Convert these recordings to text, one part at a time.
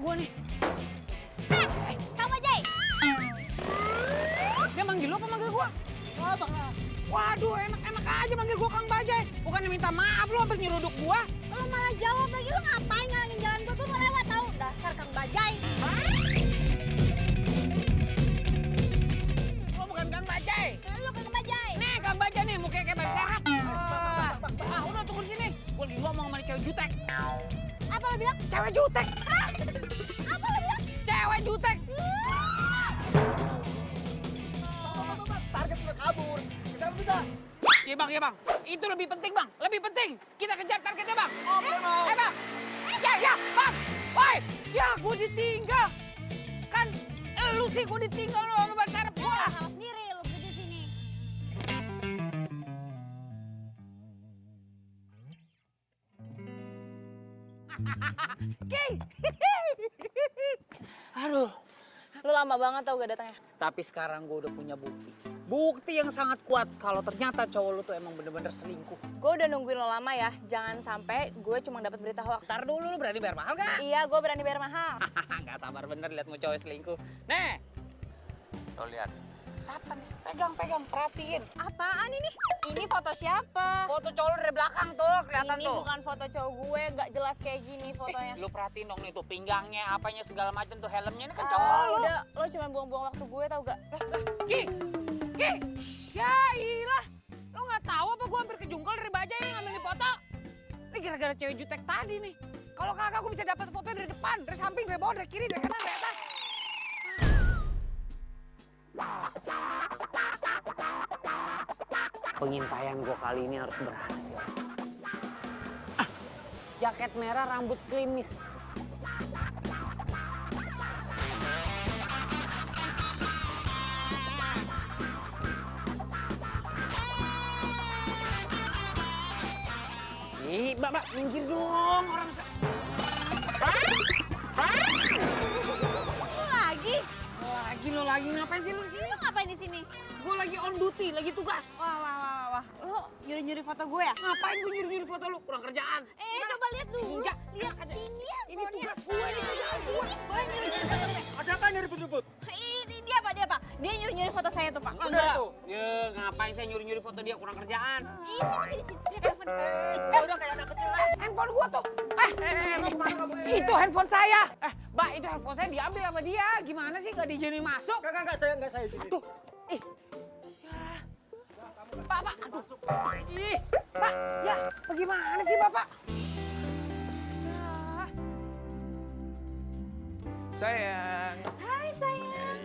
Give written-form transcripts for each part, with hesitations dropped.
gue nih. Kang Bajai. Dia manggil lu apa manggil gue? Wah, Bang. Waduh, enak-enak aja manggil gue Kang Bajai. Bukannya minta maaf lu hampir nyeruduk gue. Lo malah jawab lagi, lo ngapain ngalangin jalan gue mau lewat tau. Dasar Kang Bajai. Gue bukan Kang Bajai. Lo Kang Bajai. Nih Kang Bajai nih, mukanya kayak ban serap. Udah tunggu di sini. Gue lagi ngomong sama cewek jutek. Apa lo bilang? Cewek jutek. Hah? Apa lo bilang? Cewek jutek. Bang, target sudah kabur. Kejar kita. Iya bang. Itu lebih penting bang. Lebih penting. Kita kejar targetnya bang. Om. Bang. Ya bang. Woi. Ya gue ditinggal. Kan lu sih gue ditinggal lo sama ban serap gue. Salah sendiri lo berdiri di sini. Oke. Aduh. Lu lama banget tau gak datangnya. Tapi sekarang gue udah punya bukti. Bukti yang sangat kuat kalau ternyata cowok lu tuh emang bener-bener selingkuh. Gue udah nungguin lo lama ya. Jangan sampai gue cuma dapat berita hoax. Ntar dulu lu berani bayar mahal gak? Iya, gue berani bayar mahal. Gak sabar bener liat mau cowok selingkuh. Nih. Lo lihat. Siapa nih? Pegang, perhatiin. Apaan ini? Ini foto siapa? Foto cowok lu dari belakang tuh, kelihatan Ini tuh. bukan foto cowok gue, gak jelas kayak gini fotonya. Lu perhatiin dong nih tuh pinggangnya, apanya segala macam tuh helmnya ini kan Ah, cowok lu. udah, lo cuma buang-buang waktu gue tau gak? Ki, ya ilah. Lo nggak tahu apa gue hampir kejungkal dari Bajai yang ngambil nih foto. Ini gara-gara cewek jutek tadi nih. Kalau kagak gue bisa dapat foto dari depan, dari samping, dari bawah, dari kiri, dari kanan, dari atas. Pengintaian gue kali ini harus berhasil. Jaket merah, rambut klimis. Ih, Mbak, minggir dong orang. Lo lagi? Lo lagi ngapain sih lu di sini? Lo ngapain di sini? Gue lagi on duty, lagi tugas. Wah. Lo nyuri-nyuri foto gue ya? Ngapain gue nyuri-nyuri foto lu? Kurang kerjaan. Coba lihat dulu. Enggak. Lihat sini ya. Ini tugas gue, ini kerjaan gue. Boleh nyuri-nyuri foto gue. Ada apa nih ribut-ribut? Ini dia apa? Dia nyuri-nyuri foto saya tuh, Pak. Enggak. Ya, ngapain saya nyuri-nyuri foto dia? Kurang kerjaan. Sini. Lihat telepon. Udah kayak anak kecil lah. Handphone gua tuh. Itu handphone saya. Mbak, itu handphone saya diambil sama dia. Gimana sih gak diizinin masuk? Enggak saya izinin. Aduh. Ih. Ya. Pak. Aduh. Ih. Pak, ya. Bagaimana sih, Bapak? Ya. Sayang. Hai, sayang.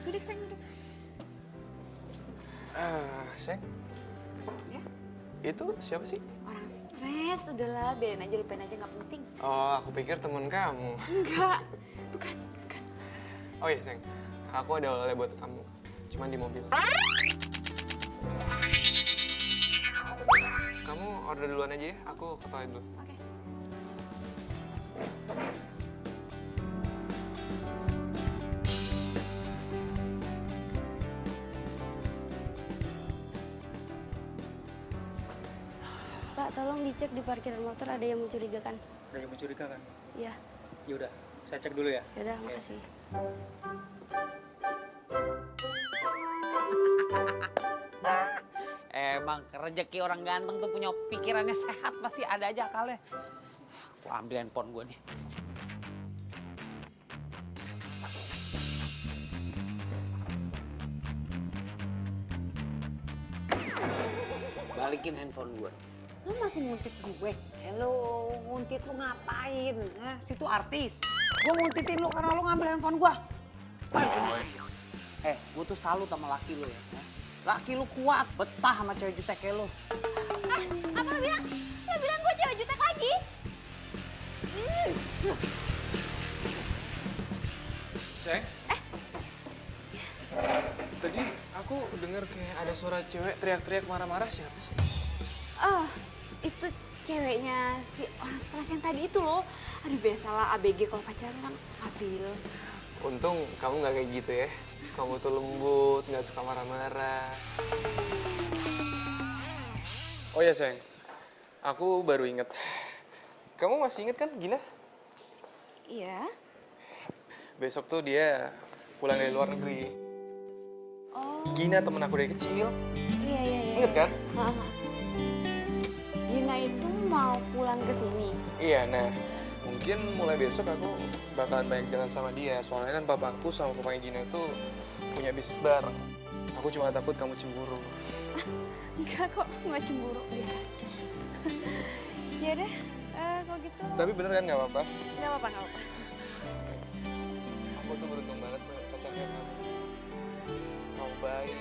Duduk, sayang, duduk. Sayang. Ya? Itu siapa sih? Orang stres, udahlah, biarin aja, lupain aja, nggak penting. Oh, aku pikir teman kamu. Enggak, bukan. Oh iya, sayang. Aku ada oleh buat kamu. Cuman di mobil. Kamu order duluan aja ya. Aku ke toilet dulu. Oke. Pak, tolong dicek di parkiran motor ada yang mencurigakan. Ada yang mencurigakan? Iya, Ya udah, saya cek dulu ya. yaudah, makasih. Emang rezeki orang ganteng tuh punya pikirannya sehat, pasti ada aja akalnya. Aku ambil handphone gue nih. Balikin handphone gue. Lo masih nguntit gue? Hello, nguntit lu ngapain? Situ artis. Gue nguntitin lu karena lu ngambil handphone gue. Balikin handphone. Gue tuh salut sama laki lu ya. Laki lu kuat, betah sama cewek jutek kayak lu. Apa lo bilang? Lo bilang gue cewek jutek lagi? Sayang. Tadi aku dengar kayak ada suara cewek teriak-teriak marah-marah, siapa sih? Oh, itu ceweknya si orang stres yang tadi itu loh. Aduh, biasalah ABG kalau pacaran kan labil. Untung kamu nggak kayak gitu ya. Kamu tuh lembut, nggak suka marah-marah. Oh ya sayang, aku baru inget. Kamu masih inget kan Gina? Iya. Besok tuh dia pulang dari luar negeri. Oh. Gina temen aku dari kecil. Iya, iya, iya. Ingat kan? Heeh. Gina itu mau pulang ke sini. Iya, nah mungkin mulai besok aku bakalan banyak jalan sama dia. Soalnya kan papaku sama papanya Gina itu punya bisnis bareng. Aku cuma takut kamu cemburu. Enggak kok, nggak cemburu, biasa aja. Ya deh, kalau gitu. Tapi bener kan nggak apa-apa? Nggak apa-apa, nggak apa-apa. Aku tuh beruntung banget punya pacar kayak kamu. Kamu baik,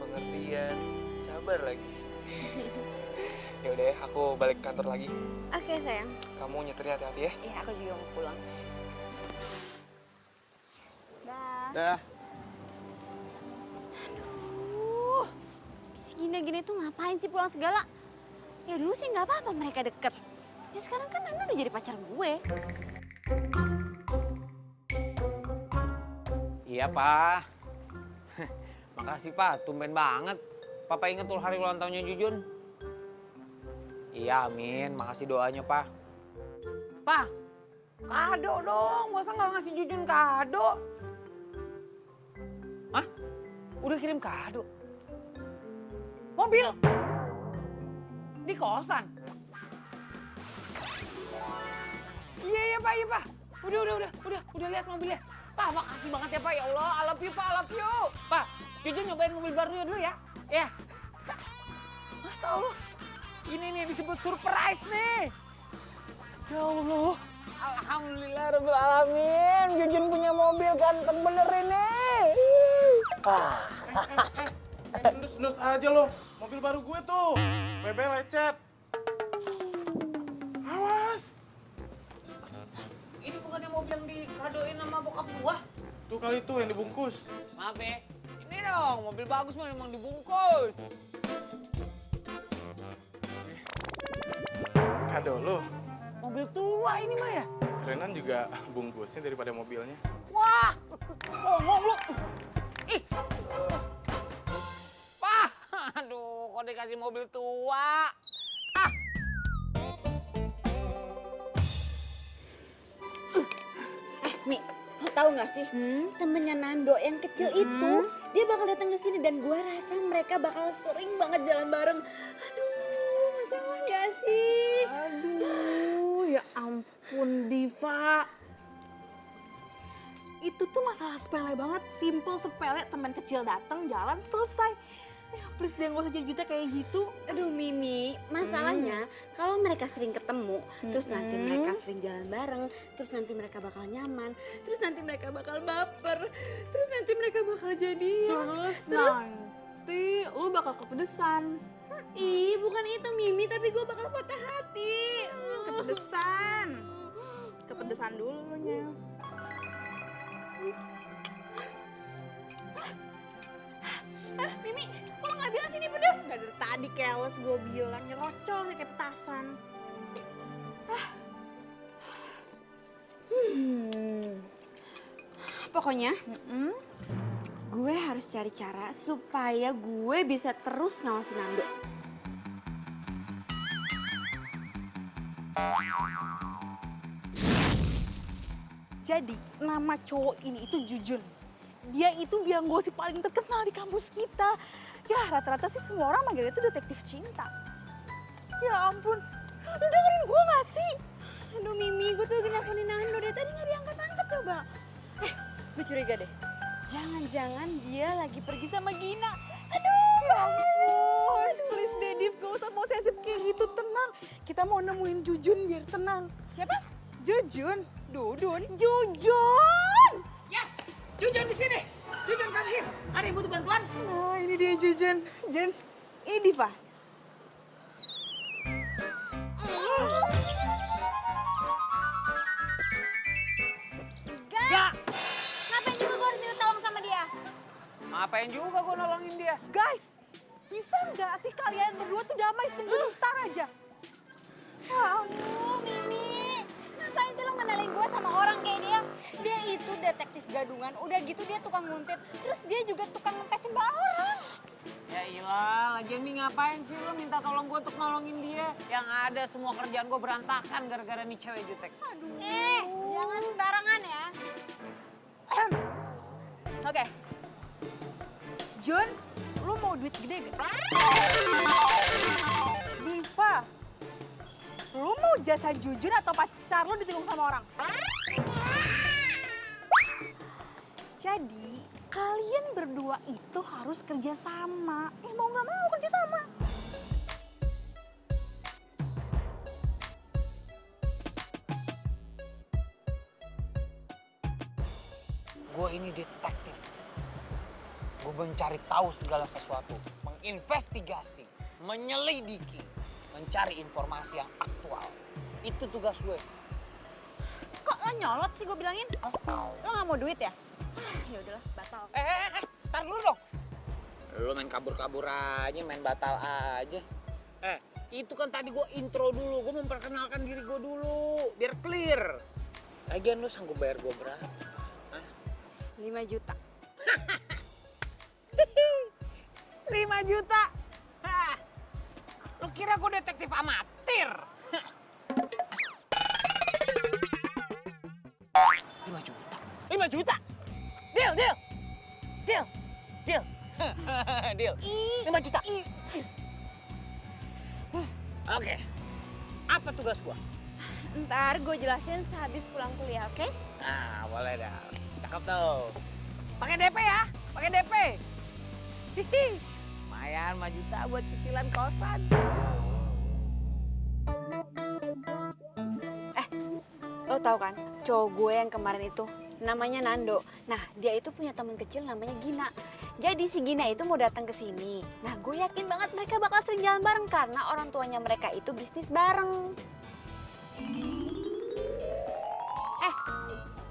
pengertian, sabar lagi. Ya udah ya, aku balik kantor lagi. Oke sayang. Kamu nyetirnya hati-hati ya. Iya, aku juga mau pulang. Dah. Dah. Aduh, si Gina-Gina itu ngapain sih pulang segala? Ya dulu sih nggak apa-apa mereka deket. Ya sekarang kan Nanda udah jadi pacar gue. Iya, Pak. Makasih, Pak. Tumben banget. Papa inget tuh hari ulang tahunnya Jujun. Iya, amin. Makasih doanya, Pak. Pak, kado dong. Masa nggak ngasih Jujun kado? Hah? Udah kirim kado? Mobil? Di kosan? Iya, Pak, iya, Pak. Udah lihat mobilnya. Pak, makasih banget ya, Pak. Ya Allah, I love you, Pak, I love you. Pak, Jujun nyobain mobil barunya dulu ya. Ya. Masya Allah. Ini nih disebut surprise nih. Ya Allah. Alhamdulillah Rabbil Alamin. Jujun punya mobil ganteng bener ini. Nus aja lo, mobil baru gue tuh. BB lecet. Awas. Ini bukannya mobil yang dikadoin sama bokap gua? Tuh kali tuh yang dibungkus. Maaf ya. Ini dong, mobil bagus mah memang dibungkus. Kado lo. Mobil tua ini mah ya. Kerenan juga bungkusnya daripada mobilnya. Wah, ngomong lu. Ih. Pak, aduh, kok dikasih mobil tua? Ah. Mi, lo tau gak sih? Temennya Nando yang kecil itu, dia bakal datang ke sini dan gue rasa mereka bakal sering banget jalan bareng. Aduh, masalah gak sih? Aduh, ya ampun Diva. Itu tuh masalah sepele banget, simple sepele, teman kecil datang, jalan, selesai. Please deh gak usah jadi jutek kayak gitu. Aduh Mimi, masalahnya kalau mereka sering ketemu, terus nanti mereka sering jalan bareng, terus nanti mereka bakal nyaman, terus nanti mereka bakal baper, terus nanti mereka bakal jadian. Terus nanti lu bakal kepedesan. Ih, bukan itu Mimi, tapi gue bakal patah hati. Kepedesan. Kepedesan dulunya. Mimi, kok lo gak bilang sini pedas? Gak dari tadi keles gue bilang, nyerocos kayak petasan. Pokoknya, gue harus cari cara supaya gue bisa terus ngawasin Nando. Jadi nama cowok ini itu Jujun. Dia itu biang gosip paling terkenal di kampus kita. Ya rata-rata sih semua orang manggilnya itu detektif cinta. Ya ampun, lu dengerin gue gak sih? Aduh Mimi, gue tuh lagi nelfonin Nando dari tadi gak diangkat-angkat coba. Gue curiga deh. Jangan-jangan dia lagi pergi sama Gina. Aduh, Ya ampun, please deh Div, gak usah posesif kayak gitu, tenang. Kita mau nemuin Jujun biar tenang. siapa? Jujun? Dudun. Jujun! Yes, Jujun di sini. Jujun come here. Ada yang butuh bantuan? Nah ini dia Jujun. Jun, ini Diva. Gak. Ngapain juga gue harus minta tolong sama dia? Ngapain juga gue nolongin dia? Guys, bisa nggak sih kalian berdua tuh damai sebentar aja? Ya ampun, Mimi. Ngapain sih lo ngenalin gue sama orang kayak dia? Dia itu detektif gadungan, udah gitu dia tukang nguntit. Terus dia juga tukang ngempesin bawah orang. Ya ilah, lagian Mi ngapain sih lo minta tolong gue untuk nolongin dia? Yang ada semua kerjaan gue berantakan gara-gara nih cewek jutek. Jangan sembarangan ya. Oke. Jun, lu mau duit gede gak? Diva, lu mau jasa Jujun atau pacar lu ditikung sama orang? Jadi, kalian berdua itu harus kerja sama. Mau nggak mau kerja sama. Gue ini detektif. Gue mencari tahu segala sesuatu, menginvestigasi, menyelidiki, mencari informasi yang aktual. Itu tugas gue. Kok lo nyolot sih gue bilangin? Lo nggak mau duit ya? Ya udahlah, batal. Tar dulu dong. Lo main kabur-kabur aja, main batal aja. Itu kan tadi gue intro dulu, gue memperkenalkan diri gue dulu, biar clear. Lagian lo sanggup bayar gue berapa? 5 juta. 5 juta? Hah. Lo kira gue detektif amatir? 5 juta? 5 juta? Deal. Deal. 5 juta. Oke. Apa tugas gua? Ntar gue jelasin sehabis pulang kuliah, oke? Nah, boleh dah. Cakep tuh. Pakai DP ya? Pakai DP. Hihi. Lumayan 5 juta buat cicilan kosan. Lo tau kan, cowok gue yang kemarin itu namanya Nando. Nah, dia itu punya teman kecil namanya Gina. Jadi si Gina itu mau datang ke sini. Nah, gue yakin banget mereka bakal sering jalan bareng karena orang tuanya mereka itu bisnis bareng.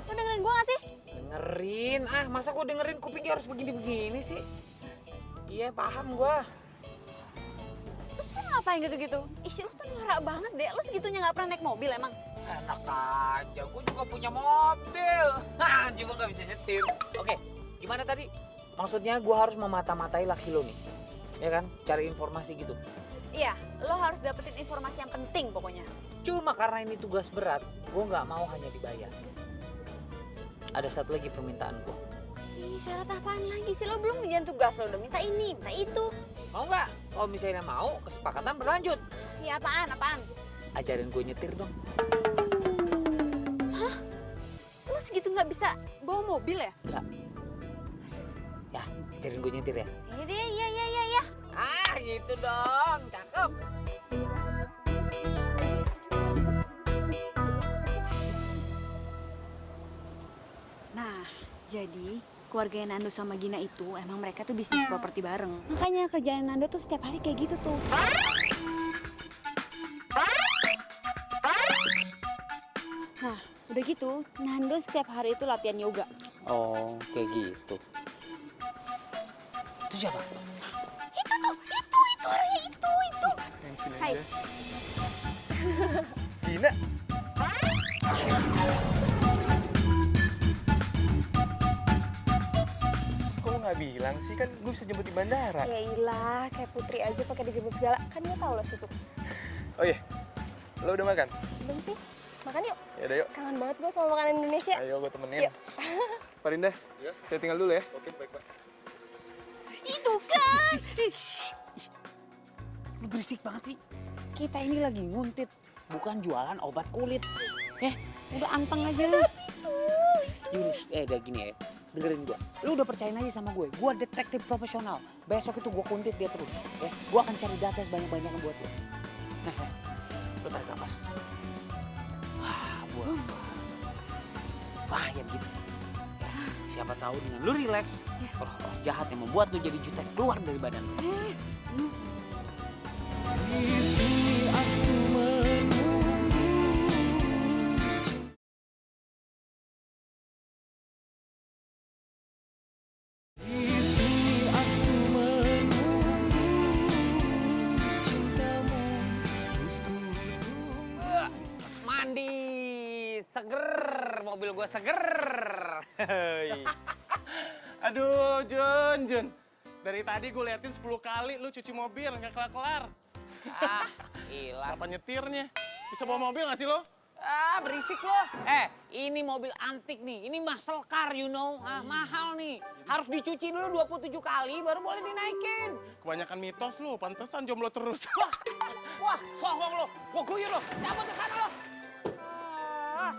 Lo dengerin gue gak sih? Dengerin? Masa gue dengerin kupingnya harus begini-begini sih? Iya, paham gua. Terus lo ngapain gitu-gitu? Ih, lo tuh norak banget deh. Lo segitunya gak pernah naik mobil emang? Enak aja, gue juga punya mobil. Juga nggak bisa nyetir. Oke, gimana tadi? Maksudnya gue harus memata-matai laki lo nih. Ya kan? Cari informasi gitu. Iya, lo harus dapetin informasi yang penting pokoknya. Cuma karena ini tugas berat, gue nggak mau hanya dibayar. Ada satu lagi permintaan gue. Ih, syarat apaan lagi sih? Lo belum ngerjain tugas, lo udah minta ini, minta itu. Mau nggak? Kalau misalnya mau, kesepakatan berlanjut. Iya, apaan? Ajarin gue nyetir dong. Lo segitu nggak bisa bawa mobil ya? Nggak. Ya, ajarin gue nyetir ya. Iya deh, iya. Gitu dong, cakep. Nah, jadi keluarga Nando sama Gina itu emang mereka tuh bisnis properti bareng. Makanya kerjaan Nando tuh setiap hari kayak gitu tuh. Nah, udah gitu, Nando setiap hari itu latihan yoga. Oh, kayak gitu. Itu siapa? Itu orangnya itu. Hai. Gina. Kok lo nggak bilang sih? Kan gue bisa jemput di bandara. Ya ilah, kayak Putri aja pakai dijemput segala. Kan dia tahu lo situ. Oh iya, lo udah makan? Belum sih? Makan yuk. Ya udah yuk. Kangen banget gue sama makanan Indonesia. Ayo gue temenin. Yuk. Pak Rinda, saya tinggal dulu ya. Oke, baik Pak. Itu kan. Lu berisik banget sih. Kita ini lagi nguntit, bukan jualan obat kulit. Udah anteng aja lu. Jurus, udah gini ya. Dengerin gua. Lu udah percayain aja sama gue. Gua detektif profesional. Besok itu gua kuntit dia terus. Gua akan cari data sebanyak-banyaknya buat lu. Lu tarik nafas. Buat bahaya gitu. Siapa tahu dengan lu relax, roh-roh jahat yang membuat lu jadi jutek keluar dari badan lu. Mandi seger, mobil gua seger. Aduh, Jun. Dari tadi gue liatin 10 kali lu cuci mobil, nggak kelar-kelar. Ah, hilang. Apa nyetirnya? Bisa bawa mobil nggak sih lo? Ah, berisik lo. Ini mobil antik nih. Ini muscle car, you know. Ah, mahal nih. Harus dicuci dulu 27 kali baru boleh dinaikin. Kebanyakan mitos lu, pantesan jomblo terus. Wah, songong lo. Gua guyur lo. Cabut ke sana lo. Ah,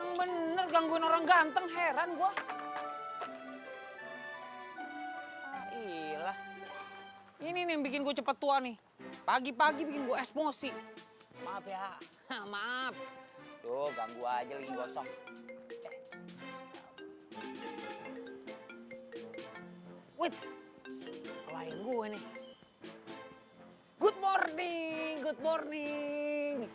emang bener gangguin orang ganteng, heran gua. Ah, ilah. Ini nih yang bikin gue cepet tua nih. Pagi-pagi bikin gue emosi. Maaf ya, maaf. Tuh, ganggu aja lagi gosong. Wait, lain gue nih. Good morning, good morning.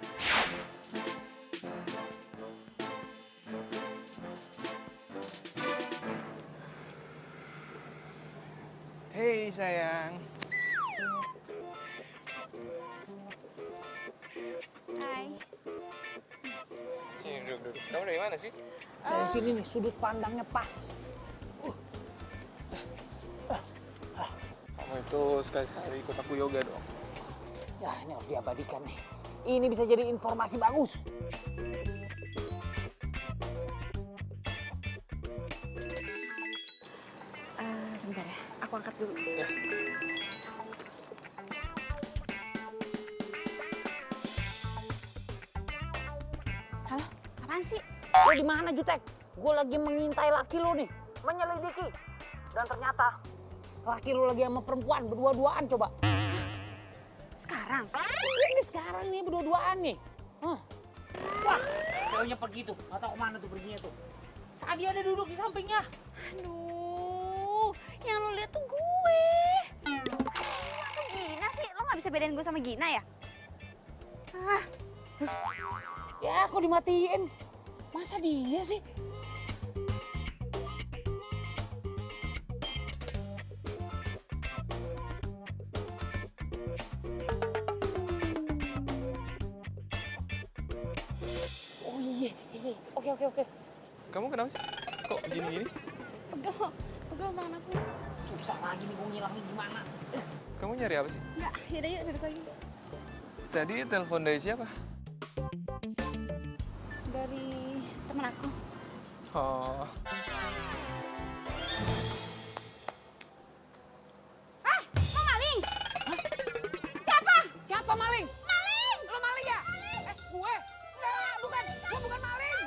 Hei sayang. Hai. Sini duduk. Kamu dari mana sih? Dari sini nih, sudut pandangnya pas. Kamu itu sekali-sekali ikut aku yoga dong. Ya, ini harus diabadikan nih. Ini bisa jadi informasi bagus. Sebentar ya, aku angkat dulu. Ya. Halo, apaan sih? Lo di mana, Jutek? Gue lagi mengintai laki lo nih, menyelidiki. Dan ternyata laki lo lagi sama perempuan berdua-duaan coba. Sekarang? Ini sekarang nih berdua-duaan nih. Wah, ceweknya pergi tuh, nggak tahu kemana tuh perginya tuh. Tadi ada duduk di sampingnya. Aduh, yang lo lihat tuh gue. Kok Gina sih? Lo nggak bisa bedain gue sama Gina ya? Ya, kok dimatiin? Masa dia sih? Oh iya. Oke. Kamu kenapa sih? Kok gini-gini? Pegel tangan aku. Susah lagi nih gue ngilangnya gimana. Kamu nyari apa sih? Enggak, yaudah yuk duduk lagi. Tadi telepon dari siapa? Dari temen aku. Oh, Lo maling? Siapa maling? Maling! Lo maling ya? Gue? Enggak, bukan. Gue bukan maling.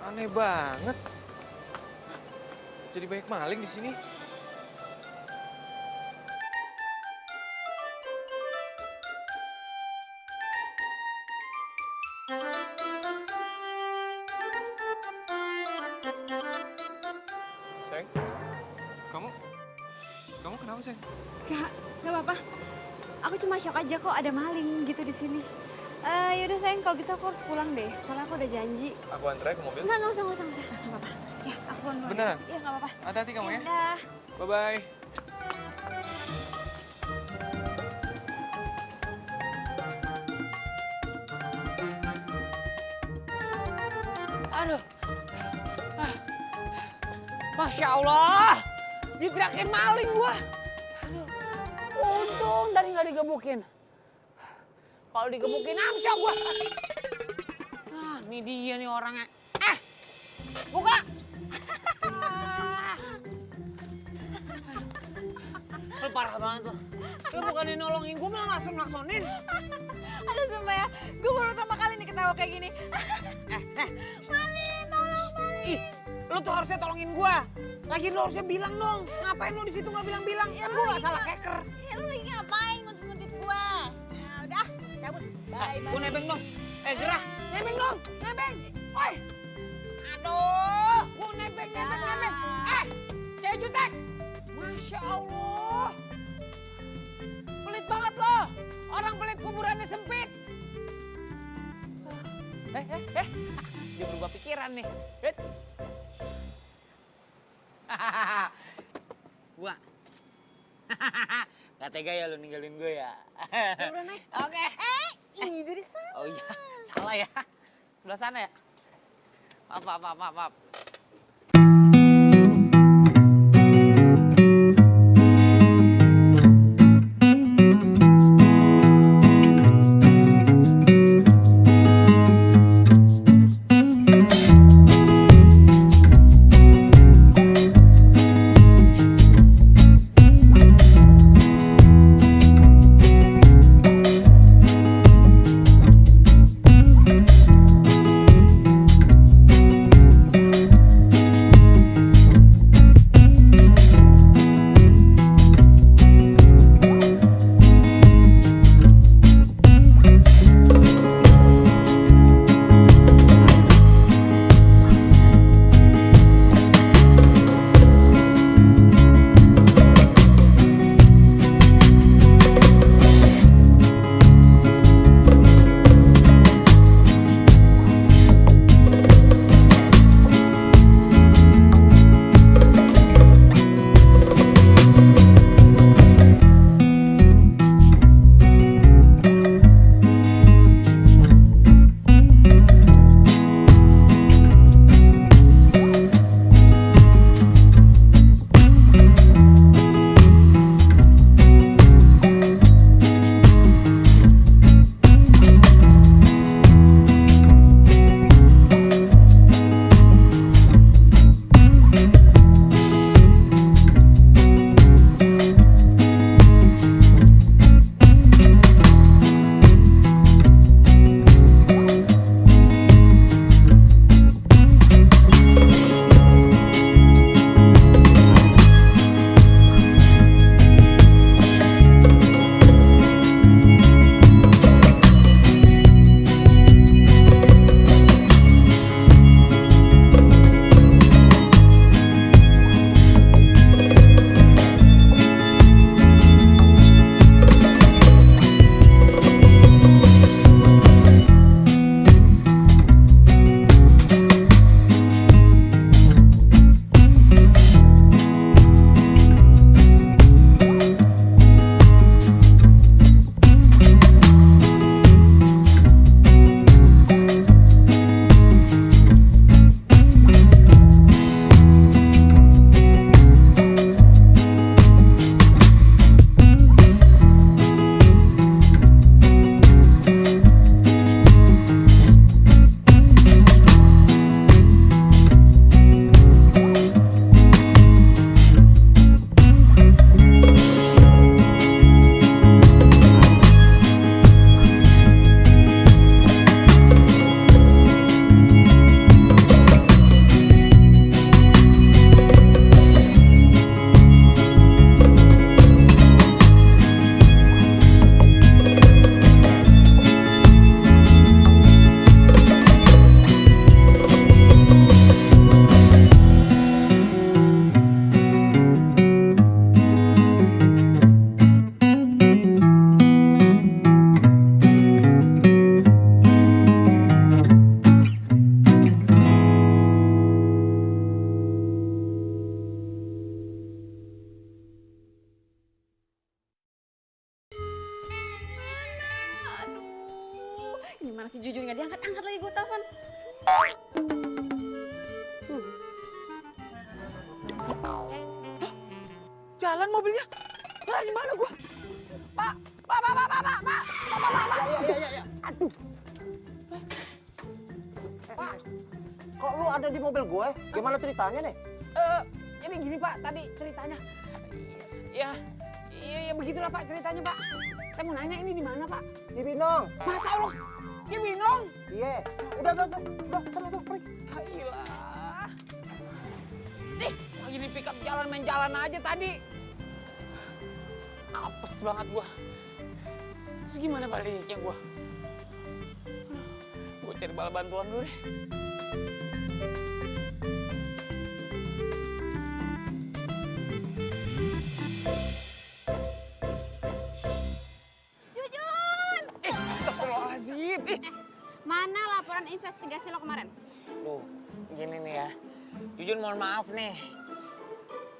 aneh banget. Jadi banyak maling di sini. Sayang, kamu kenapa sayang? Gak apa-apa. Aku cuma shock aja kok ada maling gitu di sini. Yaudah sayang, kalau gitu aku harus pulang deh. Soalnya aku udah janji. Aku antar ke mobil. Nggak usah. Nggak apa-apa. Ya, aku pulang dulu. Beneran? Iya, nggak apa-apa. Hati-hati kamu ya. Udah. Bye-bye. Aduh. Masya Allah. Diteriakin maling gua. Aduh. Untung tadi nggak digebukin. Kalau digebukin amsyah gua. Ah, ini dia nih orangnya. Buka. Lu parah banget tuh. Lu bukannya nolongin gua malah naksonin. Aduh sumpah ya, gue baru pertama kali nih ketawa kayak gini. Maling, tolong maling. Ih, lu tuh harusnya tolongin gua. Lagi lu harusnya bilang dong. Ngapain lu di situ nggak bilang-bilang? Ya gua nggak salah keker. Ya lu lagi ngapain nguntit-nguntit gue? Nah udah, cabut. Bye, Gua nebeng dong. Gerah, nebeng dong, nebeng. Oi. Aduh, gua nebeng. Cewek jutek. Masya Allah. Pelit banget loh. Orang pelit kuburannya sempit. Dia berubah pikiran nih. Gua. Gak tega ya lu ninggalin gue ya. Udah naik. Oke. Ini dari sana. Oh iya, salah ya. Sebelah sana ya? Maaf. Gimana sih Jujun nggak diangkat-angkat lagi gue telepon. Jalan mobilnya. Lah di mana gua? Pak. Ya. Aduh. Pak, kok lu ada di mobil gue? Gimana ceritanya nih? Ini gini Pak, tadi ceritanya. Ya begitulah Pak ceritanya Pak. Saya mau nanya ini di mana Pak? Cibinong. Masa Allah, Cibinong? Iya. Udah, sana tuh, pergi. Ayolah. Lagi di pick up main jalan aja tadi. Apes banget gua. Terus gimana baliknya gua? Gua cari bala bantuan dulu deh. Jujun! Astagfirullahaladzim. Mana laporan investigasi lo kemarin? Duh, gini nih ya. Jujun mohon maaf nih.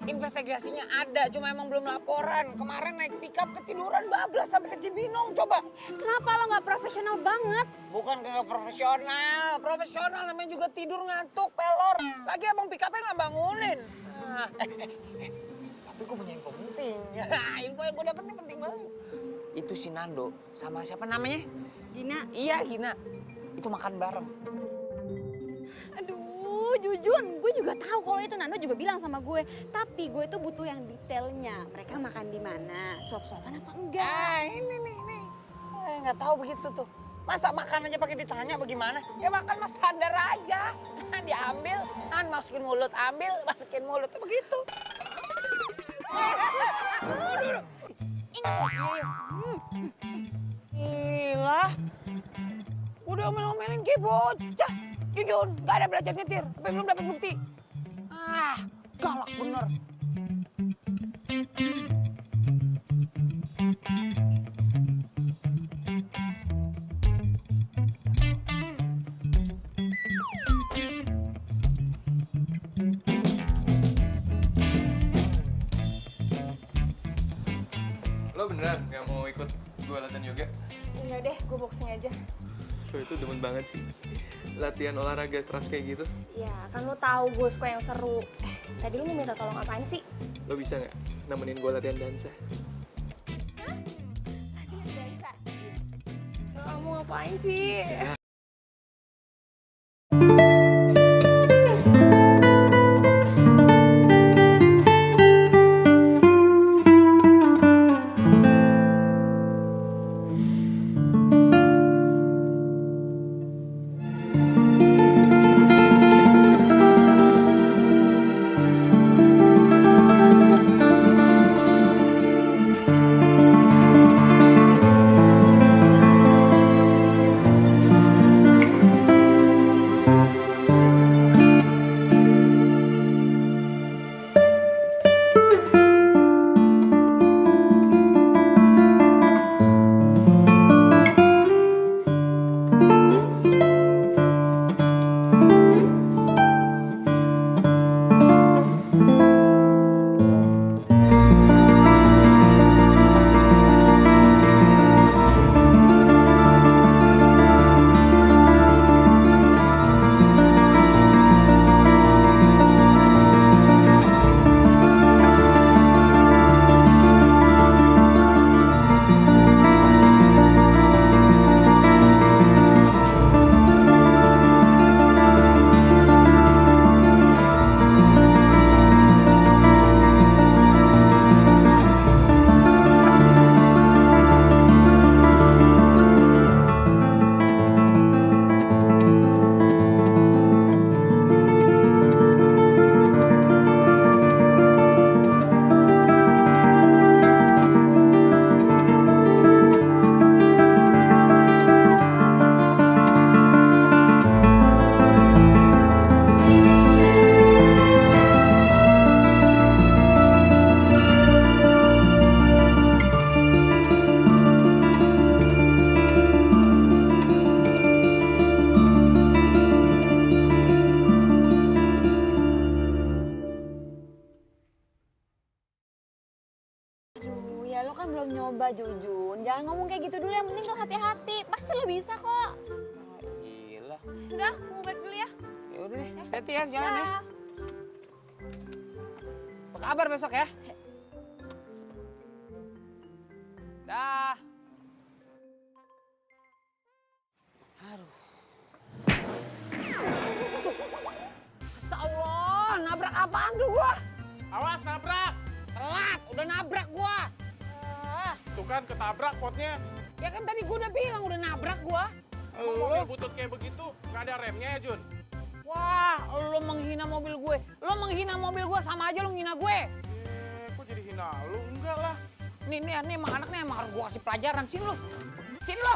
investigasinya ada, cuma emang belum laporan. Kemarin naik pickup ketiduran bablas sampai ke Cibinong, coba. Kenapa lo nggak profesional banget? Bukan kagak profesional namanya juga tidur ngantuk, pelor. Lagi abang pickupnya nggak bangunin. Tapi gue punya info penting. Info yang gue dapet ini penting banget. Itu si Nando sama siapa namanya? Gina. Iya, Gina. Itu makan bareng. Aduh, Jujun, gue juga tahu kalau itu Nando juga bilang sama gue. Tapi gue tuh butuh yang detailnya. Mereka makan di mana? Suap-suapan apa enggak? Ini nih. Nggak tahu begitu tuh. Masa makan aja pakai ditanya bagaimana? Ya makan mas sadar aja. Diambil, masukin mulut, ambil, masukin mulut. Begitu. Gila. Udah omel-omelin kayak bocah. Jujun, gak ada belajar nyetir. Tapi belum dapat bukti. Galak bener. Lo beneran nggak mau ikut gue latihan yoga? Enggak deh, gue boxing aja. Lo itu demen banget sih. Latihan olahraga keras kayak gitu. Ya, kan lo tahu gue suka yang seru. Tadi lo mau minta tolong apaan sih? Lo bisa nggak nemenin gue latihan dansa? Kamu ngapain sih? Ya lo kan belum nyoba Jujun, jangan ngomong kayak gitu dulu, yang penting lo hati-hati, pasti lo bisa kok. Gila. Udah, gue mau balik dulu ya. Ya udah deh, hati ya jalan ya. Dah. Apa kabar besok ya? Dah. Aduh. Masya Allah, nabrak apaan tuh gua? Awas nabrak. Telat, udah nabrak gua. Tuh kan ketabrak potnya. Ya kan tadi gua udah bilang udah nabrak gua. Emang mobil butut kayak begitu nggak ada remnya ya Jun? Wah, lo menghina mobil gue. Lo menghina mobil gue sama aja lo menghina gue. Kok jadi hina lu? Enggak lah. Nih emang anak nih emang harus gue kasih pelajaran. Sini lo. Sini lo.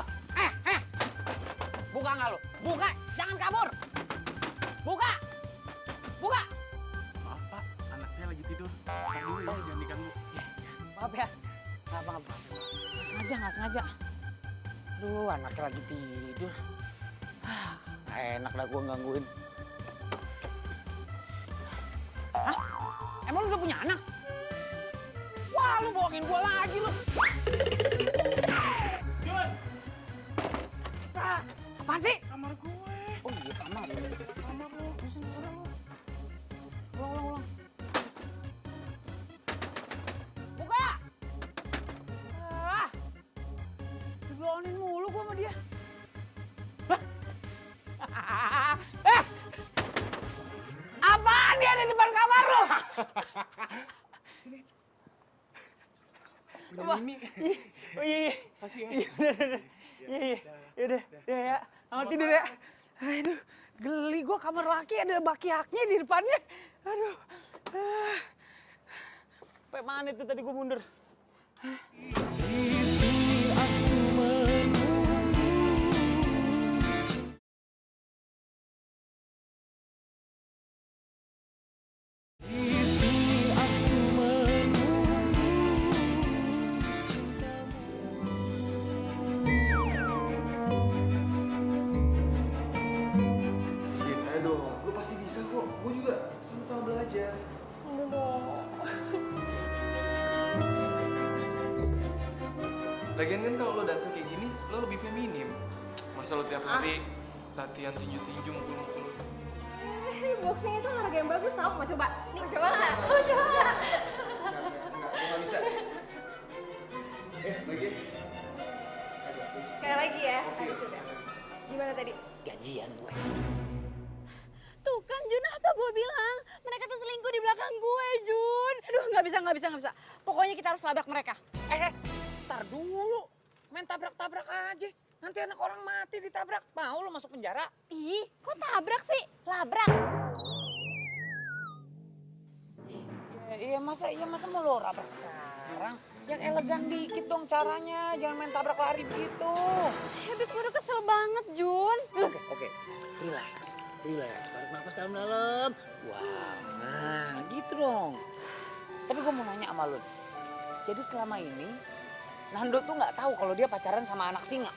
Buka nggak lo? Buka. Jangan kabur. Buka. Buka. Maaf Pak, anak saya lagi tidur. Ntar dulu ya, jangan diganggu. Maaf ya. Maaf. Nggak sengaja. Aduh, anaknya lagi tidur. Nggak enak dah gue gangguin. Hah? Emang lu udah punya anak? Wah, lu bohongin gua lagi lu. Jun, Apaan sih? kamar gue. Oh iya, kamar. Kamar lu, pusing sana lu. Ulang. Buka! Ah, dibelaunin mulu gua sama dia. Lah. Apaan dia ada di depan kamar lu? Udah Mimi. Oh iya. Kasih ya. Iya. Yaudah, ya. Selamat tidur ya. Aduh, geli gua kamar laki ada baki-haknya di depannya. Aduh. Sampai mana itu tadi gua mundur? Din, ayo dong. Lu pasti bisa kok. Gue juga sama-sama belajar. Aduh dong. Lagian kan kalau lo dansa kayak gini, lo lebih feminim. Masa lo tiap hari latihan tinju-tinju mukul-mukul. Boxing itu olahraga yang bagus tau, mau coba? Nih, mau coba nggak? Mau coba nggak? Gue gak bisa. Lagi. Sekali lagi ya, habis itu. Gimana tadi? Gajian gue. Tuh kan Jun, apa gue bilang? Mereka tuh selingkuh di belakang gue, Jun. Aduh, nggak bisa. Pokoknya kita harus labrak mereka. Ntar dulu. Main tabrak-tabrak aja. Nanti anak orang mati ditabrak. Mau lo masuk penjara? Ih, kok tabrak sih? Labrak. Iya masa mau lo rabrak sekarang? Yang elegan dikit dong caranya. Jangan main tabrak lari begitu. Habis gue udah kesel banget, Jun. Oke. Relax. Tarik nafas dalam-dalam. Wow, nah gitu dong. Tapi gue mau nanya sama lo. Jadi selama ini, Nando tuh nggak tahu kalau dia pacaran sama anak singa.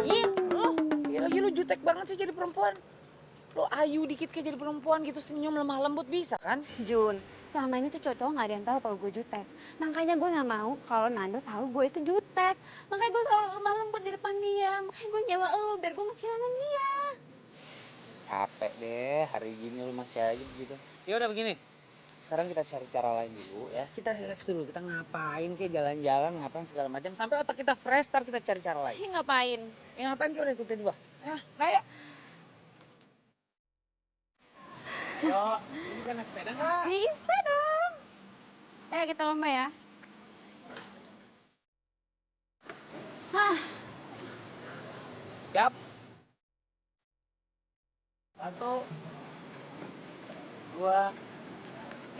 Ih, lo. Ya lagi lu jutek banget sih jadi perempuan. Lo ayu dikit kayak jadi perempuan gitu, senyum lemah lembut bisa kan? Jun, selama ini tuh cowok nggak ada yang tahu kalau gue jutek. Makanya gue nggak mau kalau Nando tahu gue itu jutek. Makanya gue selalu lemah lembut di depan dia. Makanya gue nyewa lo biar gue nggak kehilangan dia. Capek deh, hari gini lu masih aja begitu. Ya udah begini, sekarang kita cari cara lain dulu ya. Kita relax dulu, kita ngapain kayak jalan-jalan, ngapain segala macam. Sampai otak kita fresh, ntar kita cari cara lain. Ngapain? Ya ngapain kita udah ikutin gua. Ya, Naya. Yo, ini kan naik sepeda nggak? Bisa dong. Ayo kita lomba ya. Siap. 1, 2,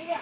3.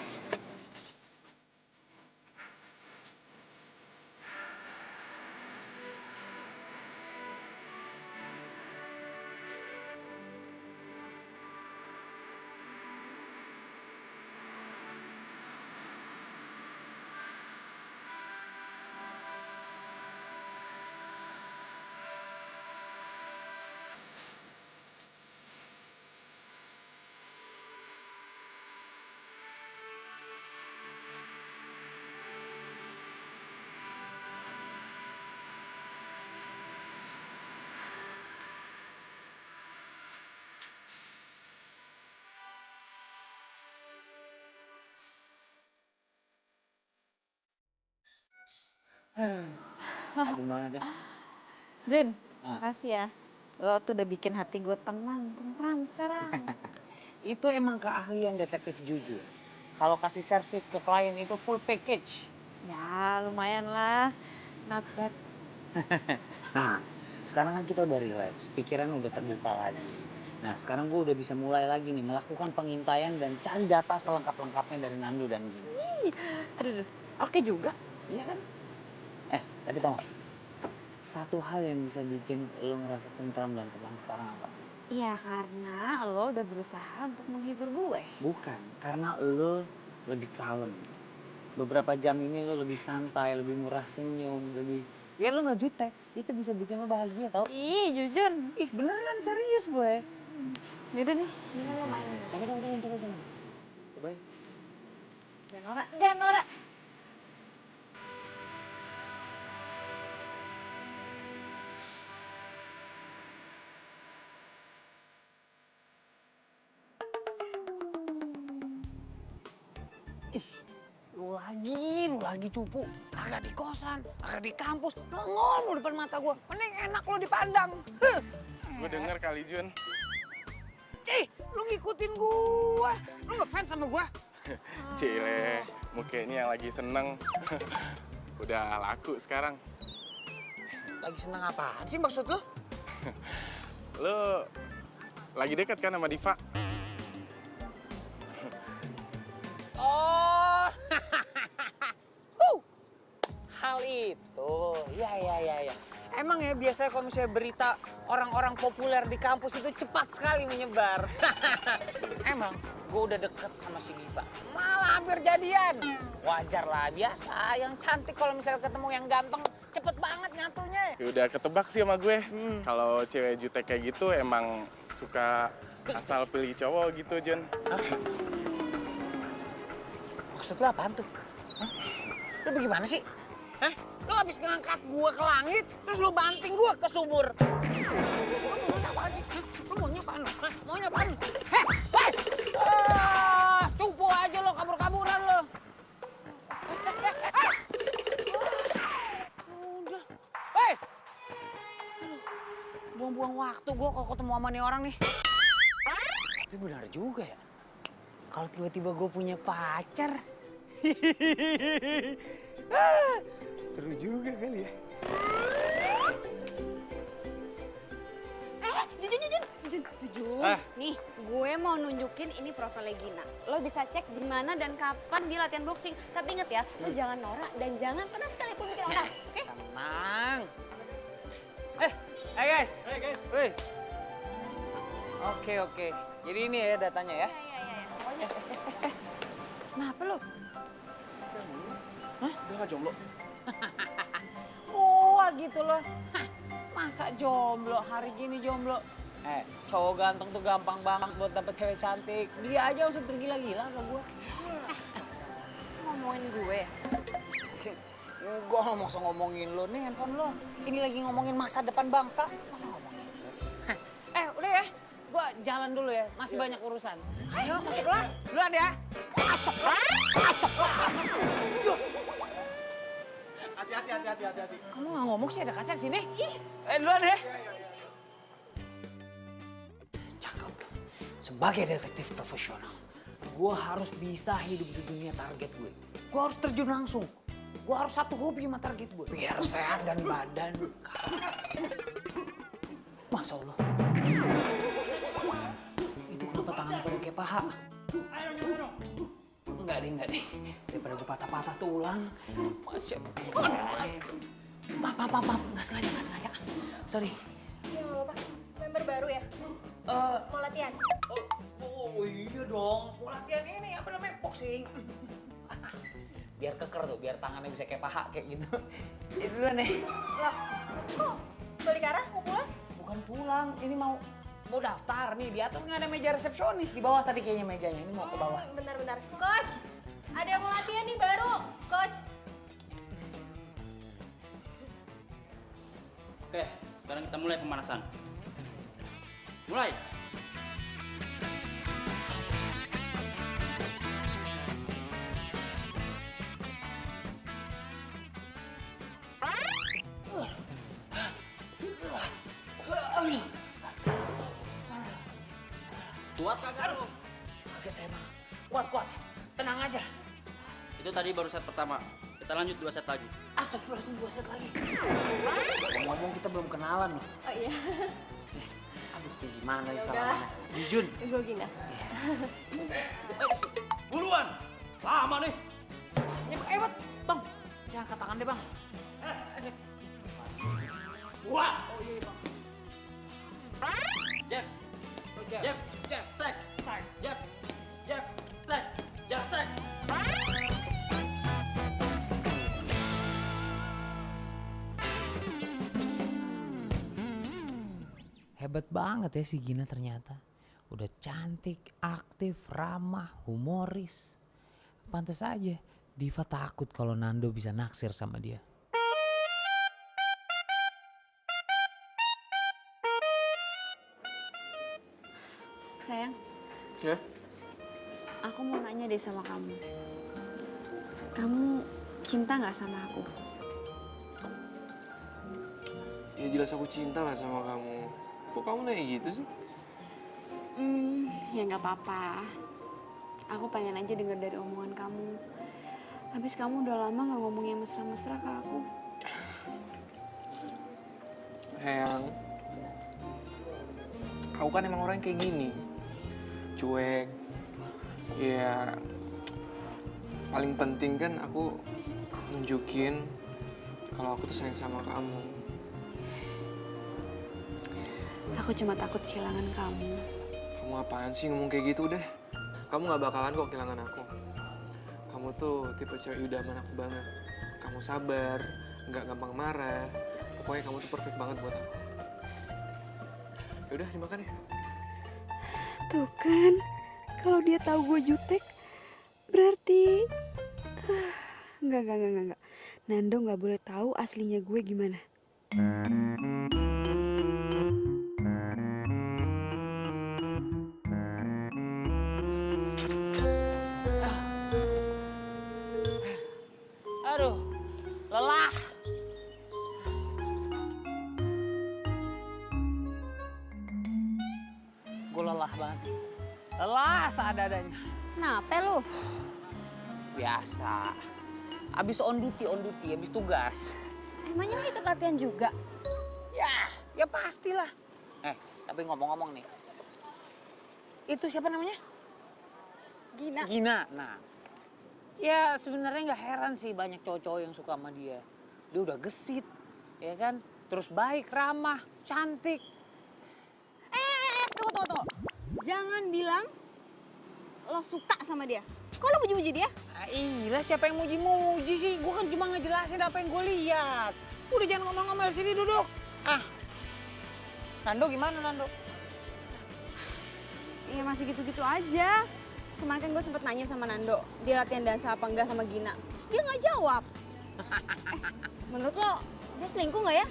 Gimana deh? Jun, Ah. makasih ya. Lo tuh udah bikin hati gue tenang sekarang. Itu emang keahlian detektif jujur. Kalau kasih servis ke klien itu full package. Ya lumayan lah. Not bad. Nah, sekarang kan kita udah relax, pikiran udah terbuka lagi. Nah, sekarang gue udah bisa mulai lagi nih melakukan pengintaian dan cari data selengkap-lengkapnya dari Nando dan Gini. Aduh, oke juga. Iya kan? Tapi tau gak? Satu hal yang bisa bikin lo ngerasa tentram dan tenang sekarang apa? Iya karena lo udah berusaha untuk menghibur gue. Bukan, karena lo lebih kalem. Beberapa jam ini lo lebih santai, lebih murah senyum, lebih... Ya lo gak jutek, itu bisa bikin lo bahagia tau? Ih, Jujun. Ih beneran serius gue. Gitu nih, gimana lo main? Coba. Coba. Jangan Nora. Lu lagi cupu. Agak di kosan, agak di kampus, nongol lu depan mata gua. Mending enak lu dipandang. Gue denger kali Jun. Cih, lu ngikutin gua. Lu ngefans sama gua? Cile, mukanya yang lagi seneng. Udah laku sekarang. Lagi seneng apaan sih maksud lu? Lu lagi dekat kan sama Diva? Oh, hal itu, ya. Emang ya biasanya kalau misalnya berita orang-orang populer di kampus itu cepat sekali menyebar. Emang gue udah deket sama si Diva, malah hampir jadian. Wajar lah, biasa. Yang cantik kalau misalnya ketemu yang ganteng, cepet banget nyatunya. Ya udah ketebak sih sama gue. Kalau cewek jutek kayak gitu emang suka asal pilih cowok gitu, Jun. Maksud lu apaan tuh? Hah? Lu bagaimana sih? Hah? Lu habis ngangkat gua ke langit, terus lu banting gua ke sumur. Lu maunya apaan sih? Hah? Lu maunya apaan? Hah? Maunya apaan? Heh! Hei! Cupu aja lo, kabur-kaburan lo. Udah. Hei! Aduh, buang-buang waktu gua kalau ketemu sama nih orang nih. Tapi benar juga ya. Kalau tiba-tiba gue punya pacar. Seru juga kali ya. Jujun. Nih, gue mau nunjukin ini profilnya Gina. Lo bisa cek di mana dan kapan dia latihan boxing. Tapi inget ya, lo jangan norak dan jangan pernah sekalipun bikin orang. Oke? Tenang. Hey guys. Hey guys. Wih. Oke. Jadi ini ya datanya ya. Iya. Kenapa lo? Udah gak jomblo? Wah gitu loh. Hah, masa jomblo? Hari gini jomblo? Cowok ganteng tuh gampang banget buat dapet cewek cantik. Dia aja usah tergila-gila sama gue. Ngomongin gue. Gue nggak mau ngomongin lo nih handphone lo. Ini lagi ngomongin masa depan bangsa. Masa ngomongin lo? Udah ya. Gue jalan dulu ya. Masih banyak urusan. Ayo masuk kelas. Duluan ya. Masuk kelas. Hati-hati. Kamu nggak ngomong sih ada kaca di sini? Duluan ya. Cakep. Sebagai detektif profesional, gue harus bisa hidup di dunia target gue. Gue harus terjun langsung. Gue harus satu hobi sama target gue. Biar sehat dan badan. Masya Allah. Itu kenapa tangan gue kayak paha? Enggak deh. Daripada gue patah-patah tulang. Masya Allah. Maaf. Nggak sengaja. Sorry. Ya nggak apa-apa. Member baru ya? Mau latihan? Oh iya dong. Mau latihan ini apa namanya? Boxing. Biar keker tuh, biar tangannya bisa kayak paha kayak gitu. Ini duluan deh. Lah, kok balik arah mau pulang? Bukan pulang, ini mau daftar nih. Di atas nggak ada meja resepsionis, di bawah tadi kayaknya mejanya. Ini mau ke bawah. Bentar. Coach, ada yang mau latihan nih baru. Coach. Oke, sekarang kita mulai pemanasan. Mulai. Kuat kagak lu? Kaget saya bang. Kuat. Tenang aja. Itu tadi baru set pertama. Kita lanjut 2 set lagi. Astagfirullahaladzim, 2 set lagi. Ngomong kita belum kenalan loh. Oh iya. Aduh, gimana ya Yaudah. salamannya? Jujun. Gue Gina. Buruan! Lama nih. Hebat, bang. Jangan angkat tangan deh bang. Buat! Oh iya bang. Jab! Oke. Jab! Strike! Jab! Strike! Jab! Strike! Hebat banget ya si Gina ternyata. Udah cantik, aktif, ramah, humoris. pantas aja Diva takut kalau Nando bisa naksir sama dia. Sayang, Ya? aku mau nanya deh sama kamu. Kamu cinta nggak sama aku? Ya jelas aku cinta lah sama kamu. Kok kamu nanya gitu sih? Ya nggak apa-apa. Aku pengen aja denger dari omongan kamu. Habis kamu udah lama nggak ngomong yang mesra-mesra ke aku. Sayang, aku kan emang orang kayak gini. Cuek. Ya, paling penting kan aku nunjukin kalau aku tuh sayang sama kamu. Aku cuma takut kehilangan kamu. Kamu apaan sih ngomong kayak gitu deh? Kamu gak bakalan kok kehilangan aku. Kamu tuh tipe cewek idaman aku banget. Kamu sabar, gak gampang marah. Pokoknya kamu tuh perfect banget buat aku. Yaudah, dimakan ya. Tuh kan, kalau dia tahu gue jutek, berarti enggak. Nando nggak boleh tahu aslinya gue gimana. Aduh, lelah. Gue lelah banget. Lelah seadanya. Kenapa lu? Biasa. Abis on duty, abis tugas. Emangnya lo ikut latihan juga? Ya pastilah. Tapi ngomong-ngomong nih. Itu siapa namanya? Gina. Gina. Nah, ya sebenarnya nggak heran sih banyak cowok-cowok yang suka sama dia. Dia udah gesit, ya kan? Terus baik, ramah, cantik. Tunggu. Jangan bilang lo suka sama dia. Kok lo muji-muji dia? Iya, siapa yang muji-muji sih? Gue kan cuma ngejelasin apa yang gue lihat. Udah jangan ngomong-ngomel, sini duduk. Nando gimana Nando? Iya masih gitu-gitu aja. Kemarin kan gue sempet nanya sama Nando, dia latihan dansa apa enggak sama Gina. Terus dia nggak jawab. Menurut lo dia selingkuh nggak ya?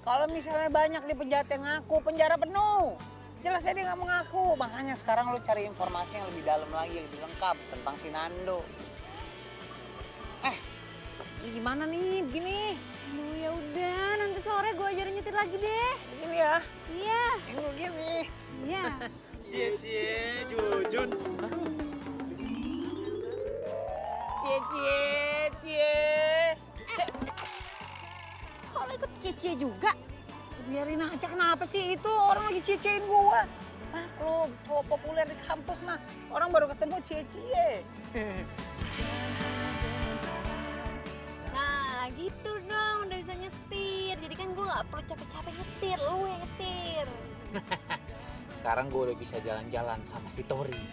Kalau misalnya banyak di penjahat yang ngaku, penjara penuh. Jelas dia nggak mengaku. Makanya sekarang lu cari informasi yang lebih dalam lagi, lebih lengkap tentang si Nando. Ini gimana nih begini? Aduh ya udah, nanti sore gue ajarin nyetir lagi deh. Begini ya? Iya. Yang begini. Iya. Cie, Jujun. Cie. Kok lo ikut cie-cie juga? Biarin aja, kenapa sih? Itu orang lagi cie-ciein gua. Lo populer di kampus mah. Orang baru ketemu cie-cie. Nah gitu dong, udah bisa nyetir. Jadi kan gue gak perlu capek-capek nyetir, lo yang nyetir. Sekarang gue udah bisa jalan-jalan sama si Tori.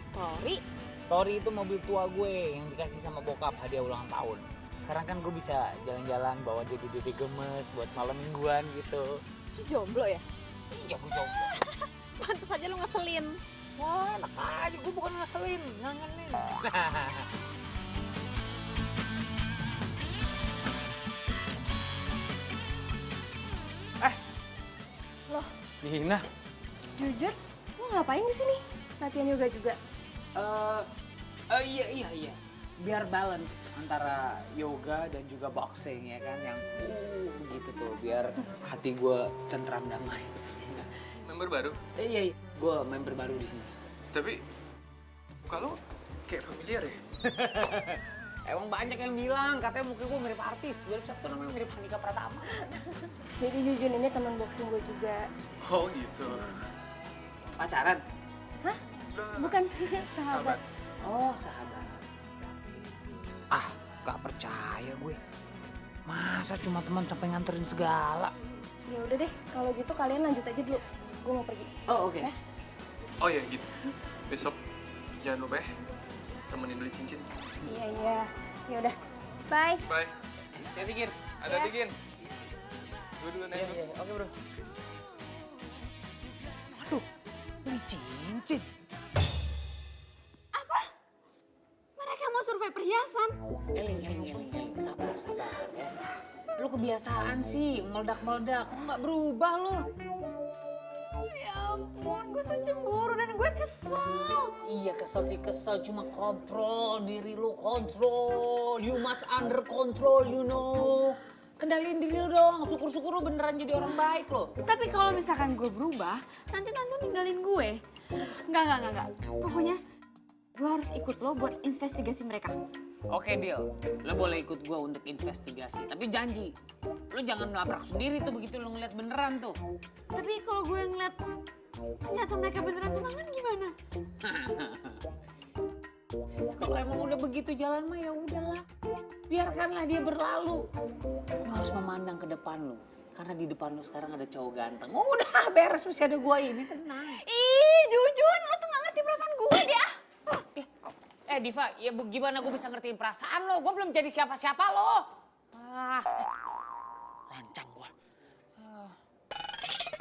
Sorry. Tori itu mobil tua gue yang dikasih sama bokap hadiah ulang tahun. Sekarang kan gue bisa jalan-jalan bawa dede-dede gemes buat malam mingguan gitu. Lo jomblo ya? Iya, gue jomblo. Pantes aja lo ngeselin. Wah, enak aja. Gue bukan ngeselin, ngangenin. Loh, Gina. jujur, lo ngapain di sini? Latihan yoga juga? Iya. Biar balance antara yoga dan juga boxing ya kan, yang gitu tuh, biar hati gue tentram damai. Member baru? Iya, gue member baru di sini. Tapi kalau kayak familiar ya? Emang banyak yang bilang katanya muka gue mirip artis, mirip siapa tuh namanya, mirip Handika Pratama. Jadi Jujun ini teman boxing gue juga. Oh gitu. Pacaran? Hah? Bukan, sahabat. Oh, sahabat. Gak percaya gue. Masa cuma teman sampai nganterin segala? Ya udah deh, kalau gitu kalian lanjut aja dulu. Gue mau pergi. Oh, oke. Oh ya gitu. Besok jangan lupa ya temenin beli cincin. Iya. Ya udah. Bye. Bye. Hati-hati, Gin. Ada Gin. Gue dulu naik. Iya. Oke, bro. Aduh, beli cincin. Mereka perhiasan. Eling, sabar ya. Lu kebiasaan sih meledak-meledak, kok nggak berubah lu? Ya ampun, gue tuh cemburu dan gue kesel. Iya kesel, cuma kontrol diri lu, kontrol. You must under control, you know. Kendaliin diri lu dong, syukur-syukur lu beneran jadi orang baik lo. Tapi kalau misalkan gue berubah, nanti Nando ninggalin gue. Enggak. Pokoknya gue harus ikut lo buat investigasi mereka. Oke deal, lo boleh ikut gua untuk investigasi. Tapi janji, lo jangan melabrak sendiri tuh begitu lo ngeliat beneran tuh. Tapi kalau gue ngeliat ternyata mereka beneran tunangan gimana? Kalau emang udah begitu jalan mah ya udahlah. Biarkanlah dia berlalu. Lo harus memandang ke depan lo. Karena di depan lo sekarang ada cowok ganteng. Udah beres, masih ada gua ini, tenang. Ih, Jujun, lo tuh gak ngerti perasaan gue deh. Diva, ya gimana gue bisa ngertiin perasaan lo? Gue belum jadi siapa-siapa lo. Lancang gue.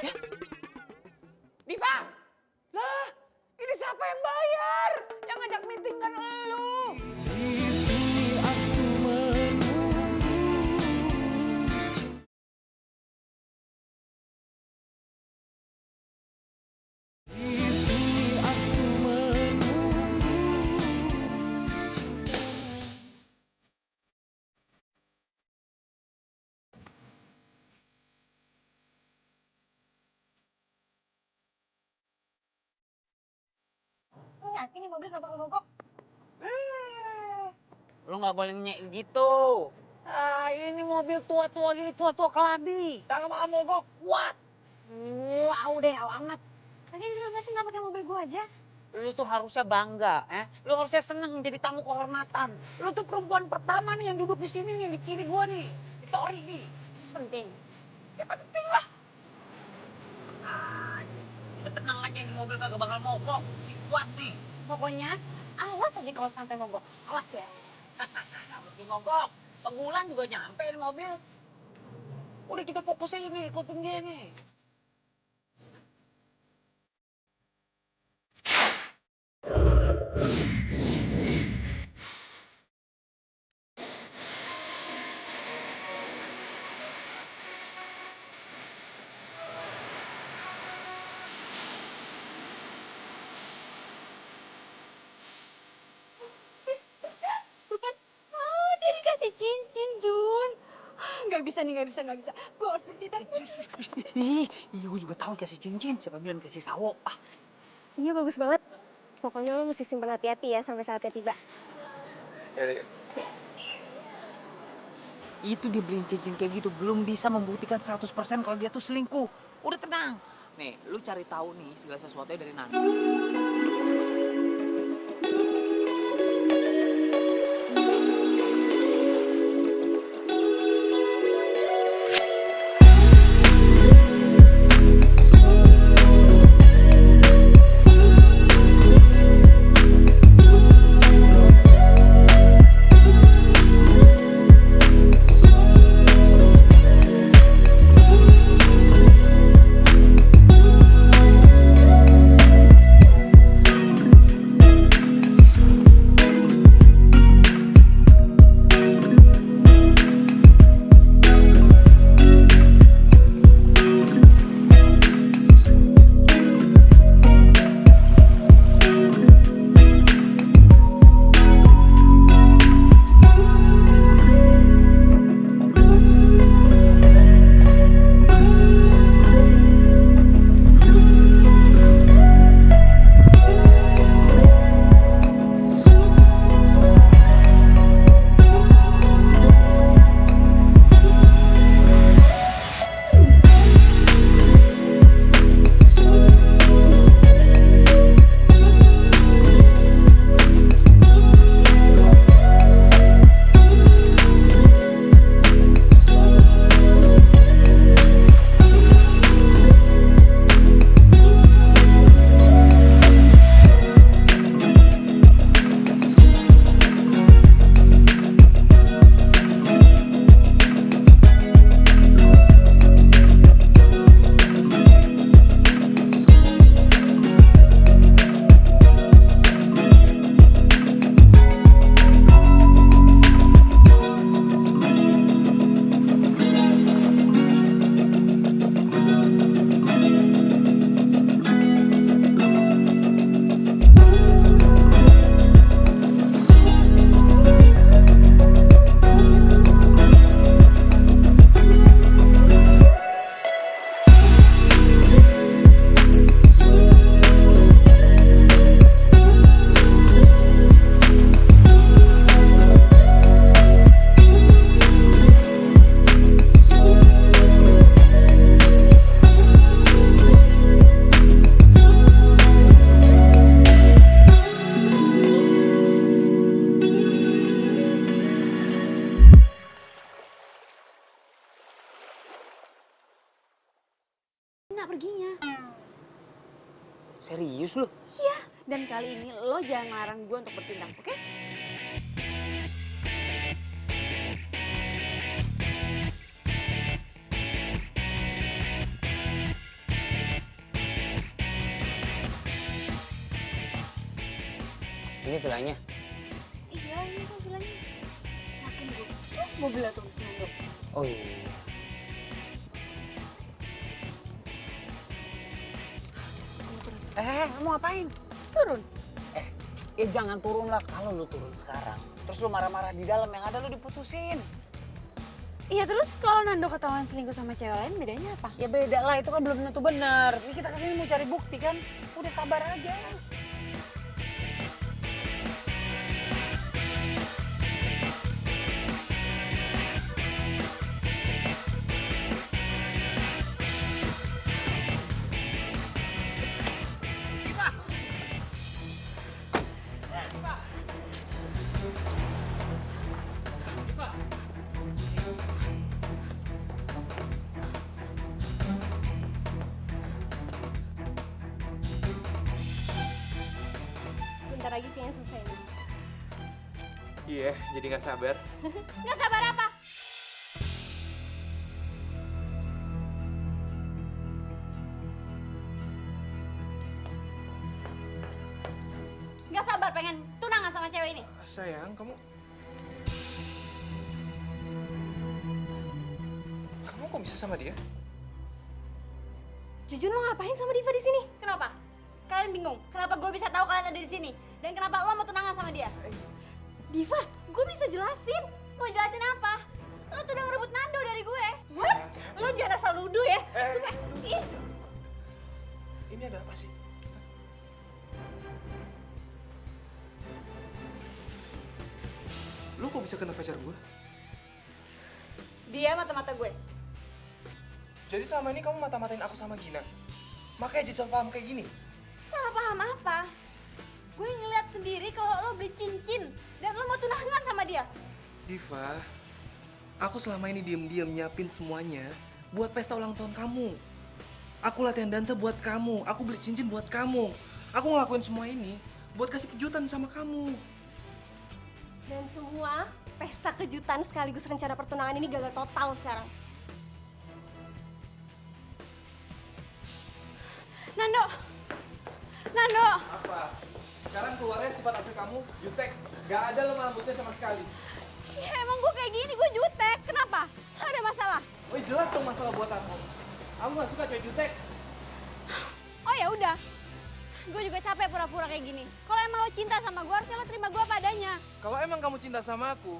Ya. Diva! Lah, ini siapa yang bayar? Yang ngajak meeting kan lo. Yakin nih mobil gak bakal mogok? Lo gak boleh nyek gitu. Ini mobil tua-tua gini, tua-tua kelabi. Gak bakal mogok, kuat. Wow deh, amat. Tadi lu berarti gak pakai mobil gua aja? Lu tuh harusnya bangga, Lu harusnya seneng jadi tamu kehormatan. Lu tuh perempuan pertama nih yang duduk di sini nih, di kiri gua nih. Di Tori nih. Penting. Ya penting lah. Udah tenang aja, ini mobil kagak bakal mogok. Kuat nih. Pokoknya, awas aja kalau sampai mogok. Awas ya. Mesti mogok. Sebulan juga nyampe di mobil. Udah kita fokus aja nih, ikutin dia nih. Dia dikasih cincin, Jun. Gak bisa. Gue harus bertindak. Iya, gue juga tahu kasih cincin. Siapa bilang kasih sawo? Iya bagus banget. Pokoknya lo mesti simpen hati-hati ya sampai saatnya tiba. Ya. Itu dia beliin cincin kayak gitu belum bisa membuktikan 100% kalau dia tuh selingkuh. Udah tenang. Nih, lu cari tahu nih segala sesuatunya dari Nando. perginya. Serius lu? Iya, dan kali ini lo jangan ngelarang gue untuk bertindak, oke? Ini vilanya. Iya, ini tuh bilangnya. Yakin gue tuh mobilnya tuh Mas Nando. Oh iya. Mau ngapain? Turun. Ya jangan turun lah. Kalau lu turun sekarang, terus lu marah-marah di dalam, yang ada lu diputusin. Iya, terus kalau Nando ketahuan selingkuh sama cewek lain bedanya apa? Ya beda lah, itu kan belum tentu benar. Ini kita kesini mau cari bukti kan. Udah sabar aja. Sebentar lagi kayaknya selesai nih. Iya, jadi nggak sabar. Nggak sabar apa? Nggak sabar pengen tunangan sama cewek ini. Sayang, kamu kok bisa sama dia? Jujur lo ngapain sama Diva di sini? Kenapa? Kalian bingung? Kenapa gue bisa tahu kalian ada di sini? Dan kenapa lo mau tunangan sama dia? Diva, gue bisa jelasin. Mau jelasin apa? Lo tuh udah ngerebut Nando dari gue. What? Lo jangan asal nuduh ya. Sumpah. Ih. Ini ada apa sih? Lu kok bisa kena pacar gue? Dia mata-mata gue. Jadi selama ini kamu mata-matain aku sama Gina? Makanya jadi salah paham kayak gini? Salah paham apa? Gue ngeliat sendiri kalau lo beli cincin dan lo mau tunangan sama dia. Diva, aku selama ini diem-diem nyiapin semuanya buat pesta ulang tahun kamu. Aku latihan dansa buat kamu, aku beli cincin buat kamu. Aku ngelakuin semua ini buat kasih kejutan sama kamu. Dan semua pesta kejutan sekaligus rencana pertunangan ini gagal total sekarang. Nando! Nando! Apa? Sekarang keluarnya sifat asli kamu, jutek. Gak ada lemah lembutnya sama sekali. Ya emang gue kayak gini, gue jutek. Kenapa? Ada masalah? Oh jelas dong masalah buat aku. Aku gak suka cewek jutek. Oh ya udah. Gue juga capek pura-pura kayak gini. Kalau emang lo cinta sama gue, harusnya lo terima gue padanya. Kalau emang kamu cinta sama aku,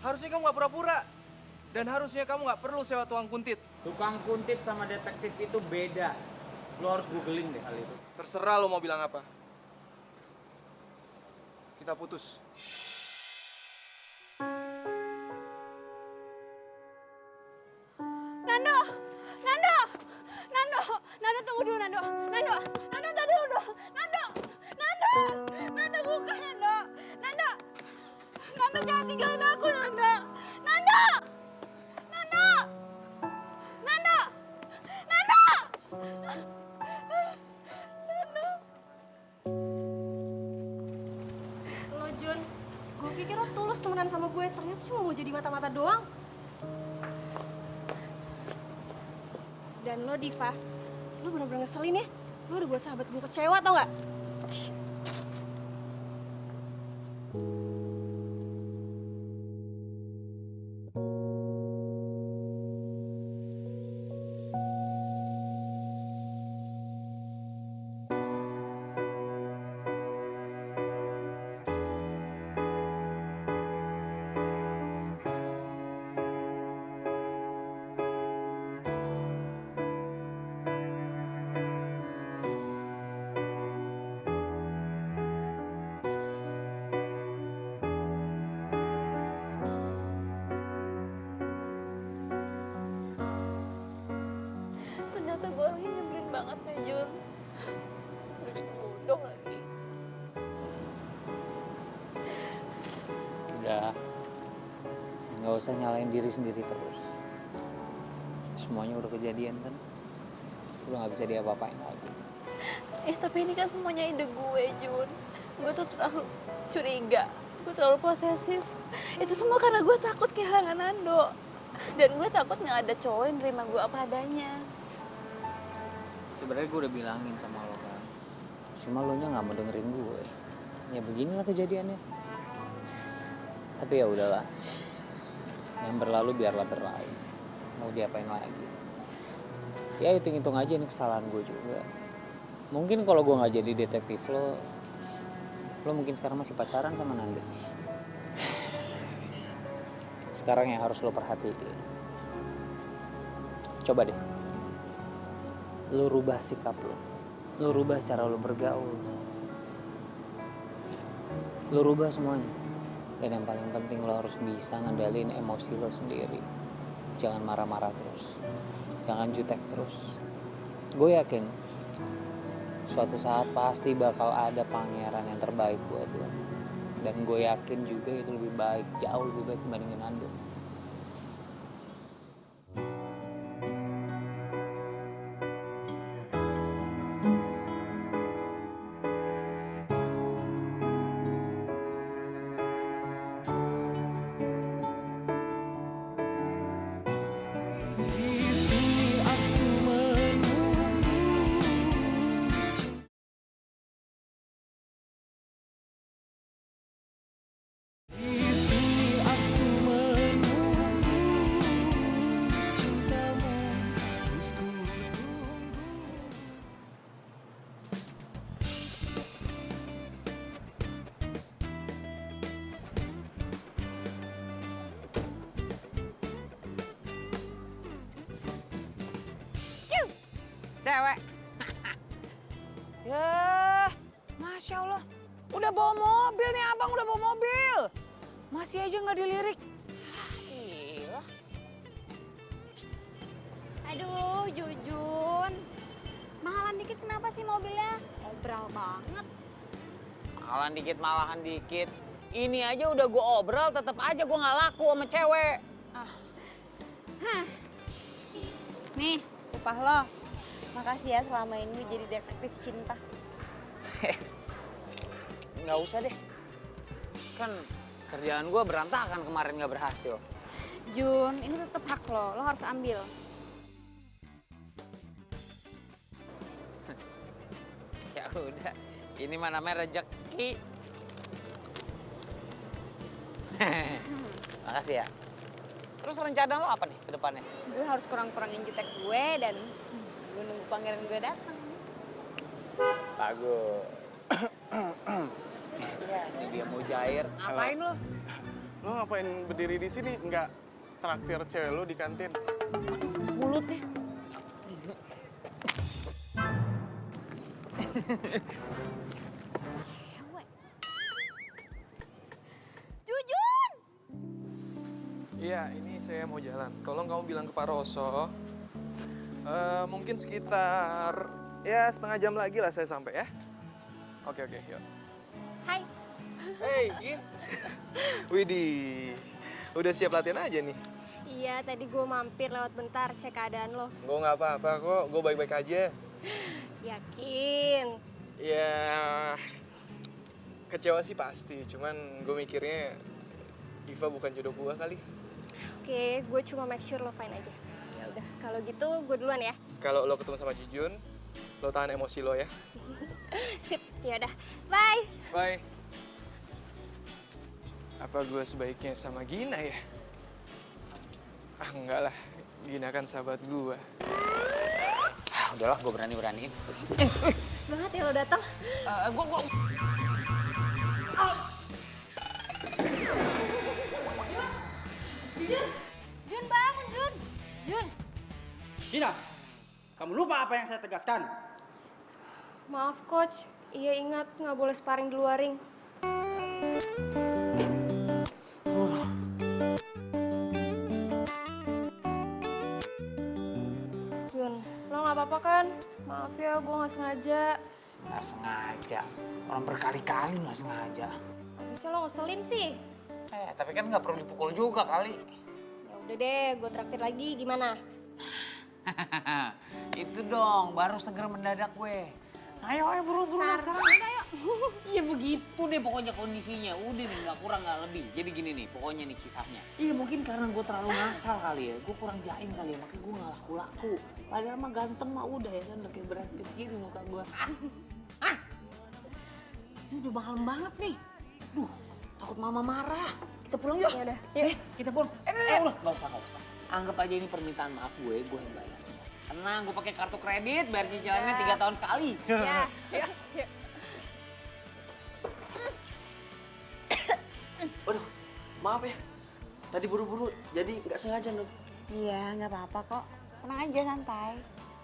harusnya kamu gak pura-pura. Dan harusnya kamu gak perlu sewa tukang kuntit. Tukang kuntit sama detektif itu beda. Lo harus googling deh hal itu. Terserah lo mau bilang apa. Kita putus. Nando! Nando! Nando! Nando tunggu dulu Nando! Nando! Nando tunggu dulu! Nando! Nando! Nando bukan Nando! Nando! Nando jangan tinggalin aku Nando! Nando! Nando! Nando! Nando! Nando! Lo Jun, gue pikir lo tulus temenan sama gue, ternyata cuma mau jadi mata-mata doang. Dan lo Diva, lo bener-bener ngeselin ya. Lo udah buat sahabat gue kecewa tau gak? Ternyata gue orangnya nyebelin banget ya Jun. Udah gitu bodoh lagi. Udah, nggak usah nyalain diri sendiri terus. Semuanya udah kejadian kan. Lo gak bisa diapa-apain lagi. Tapi ini kan semuanya ide gue, Jun. Gue tuh terlalu curiga, gue terlalu posesif. Itu semua karena gue takut kehilangan Nando. Dan gue takut gak ada cowok yang nerima gue apa adanya. Sebenarnya gue udah bilangin sama lo kan. Cuma lo nya gak mau dengerin gue. Ya beginilah kejadiannya. Tapi ya udahlah. Yang berlalu biarlah berlalu. Mau diapain lagi. Ya hitung-hitung aja nih kesalahan gue juga. Mungkin kalau gue gak jadi detektif lo mungkin sekarang masih pacaran sama Nando. Sekarang yang harus lo perhatiin. Coba deh. Lo rubah sikap lo. Lo rubah cara lo bergaul. Lo rubah semuanya. Dan yang paling penting lo harus bisa ngendalin emosi lo sendiri. Jangan marah-marah terus. Jangan jutek terus. Gue yakin suatu saat pasti bakal ada pangeran yang terbaik buat lo. Dan gue yakin juga itu lebih baik, jauh lebih baik dibandingin Nando. Cewek. Ya, Masya Allah. Udah bawa mobil nih abang, udah bawa mobil. Masih aja nggak dilirik. Gila. Aduh, Jujun. Mahalan dikit kenapa sih mobilnya? Obral banget. Malahan dikit. Ini aja udah gue obral, tetap aja gue nggak laku sama cewek. Nih, upah lo. Makasih ya selama ini jadi detektif cinta. Nggak usah deh. Kan kerjaan gue berantakan kemarin nggak berhasil. Jun, ini tetap hak lo harus ambil. Ya udah, ini mah namanya rezeki. Makasih ya. Terus rencana lo apa nih ke depannya? Gue harus kurang-kurangin jutek gue dan gue nunggu pangeran gue datang. Bagus. Ya, ini dia mau jair. Ngapain lo? Lo ngapain berdiri di sini? Nggak traktir cewek lo di kantin? Mulutnya. Cewek. Jujun! Iya, ini saya mau jalan. Tolong kamu bilang ke Pak Roso. Mungkin sekitar ya setengah jam lagi lah saya sampai ya. Oke, yuk. Hai. Hey, Gin. Widih, udah siap latihan aja nih? Iya, tadi gue mampir lewat bentar cek keadaan lo. Gue nggak apa-apa kok, gue baik-baik aja. Yakin? Ya, kecewa sih pasti. Cuman gue mikirnya Iva bukan jodoh gue kali. Oke, gue cuma make sure lo fine aja. Ya udah, kalau gitu gue duluan ya. Kalau lo ketemu sama Jujun, lo tahan emosi lo ya. Sip, ya udah. Bye. Bye. Apa gue sebaiknya sama Gina ya? Ah, enggak lah. Gina kan sahabat gue. Udahlah, gue berani-beraniin. Pas banget ya lo datang. Gue. Jun bangun, Jun. Jun. Gina, kamu lupa apa yang saya tegaskan? Maaf, Coach. Iya ingat, nggak boleh sparring di luar ring. Jun, lo nggak apa-apa kan? Maaf ya, gue nggak sengaja. Nggak sengaja. Orang berkali-kali nggak sengaja. Bisa lo ngeselin sih. Tapi kan nggak perlu dipukul juga kali. Ya udah deh, gue traktir lagi. Gimana? Itu dong, baru seger mendadak gue. Ayo, buru-buru lah sekarang. Iya begitu deh pokoknya kondisinya. Udah nih, nggak kurang nggak lebih. Jadi gini nih, pokoknya nih kisahnya. Iya mungkin karena gue terlalu ngasal kali ya. Gue kurang jaim kali ya, makanya gue nggak laku-laku. Padahal mah ganteng mah udah ya kan, udah kayak Brad Pitt gini muka gue. Ini udah malam banget nih. Duh, takut mama marah. Kita pulang yuk. Ya udah, yuk. Kita pulang. Nggak usah. Anggap aja ini permintaan maaf gue yang bayar semua. Tenang, gue pakai kartu kredit, bayar cicilannya 3 tahun sekali. Ya, ya. Waduh, maaf ya. Tadi buru-buru, jadi nggak sengaja Nuk. Iya, nggak apa-apa kok. Tenang aja, santai.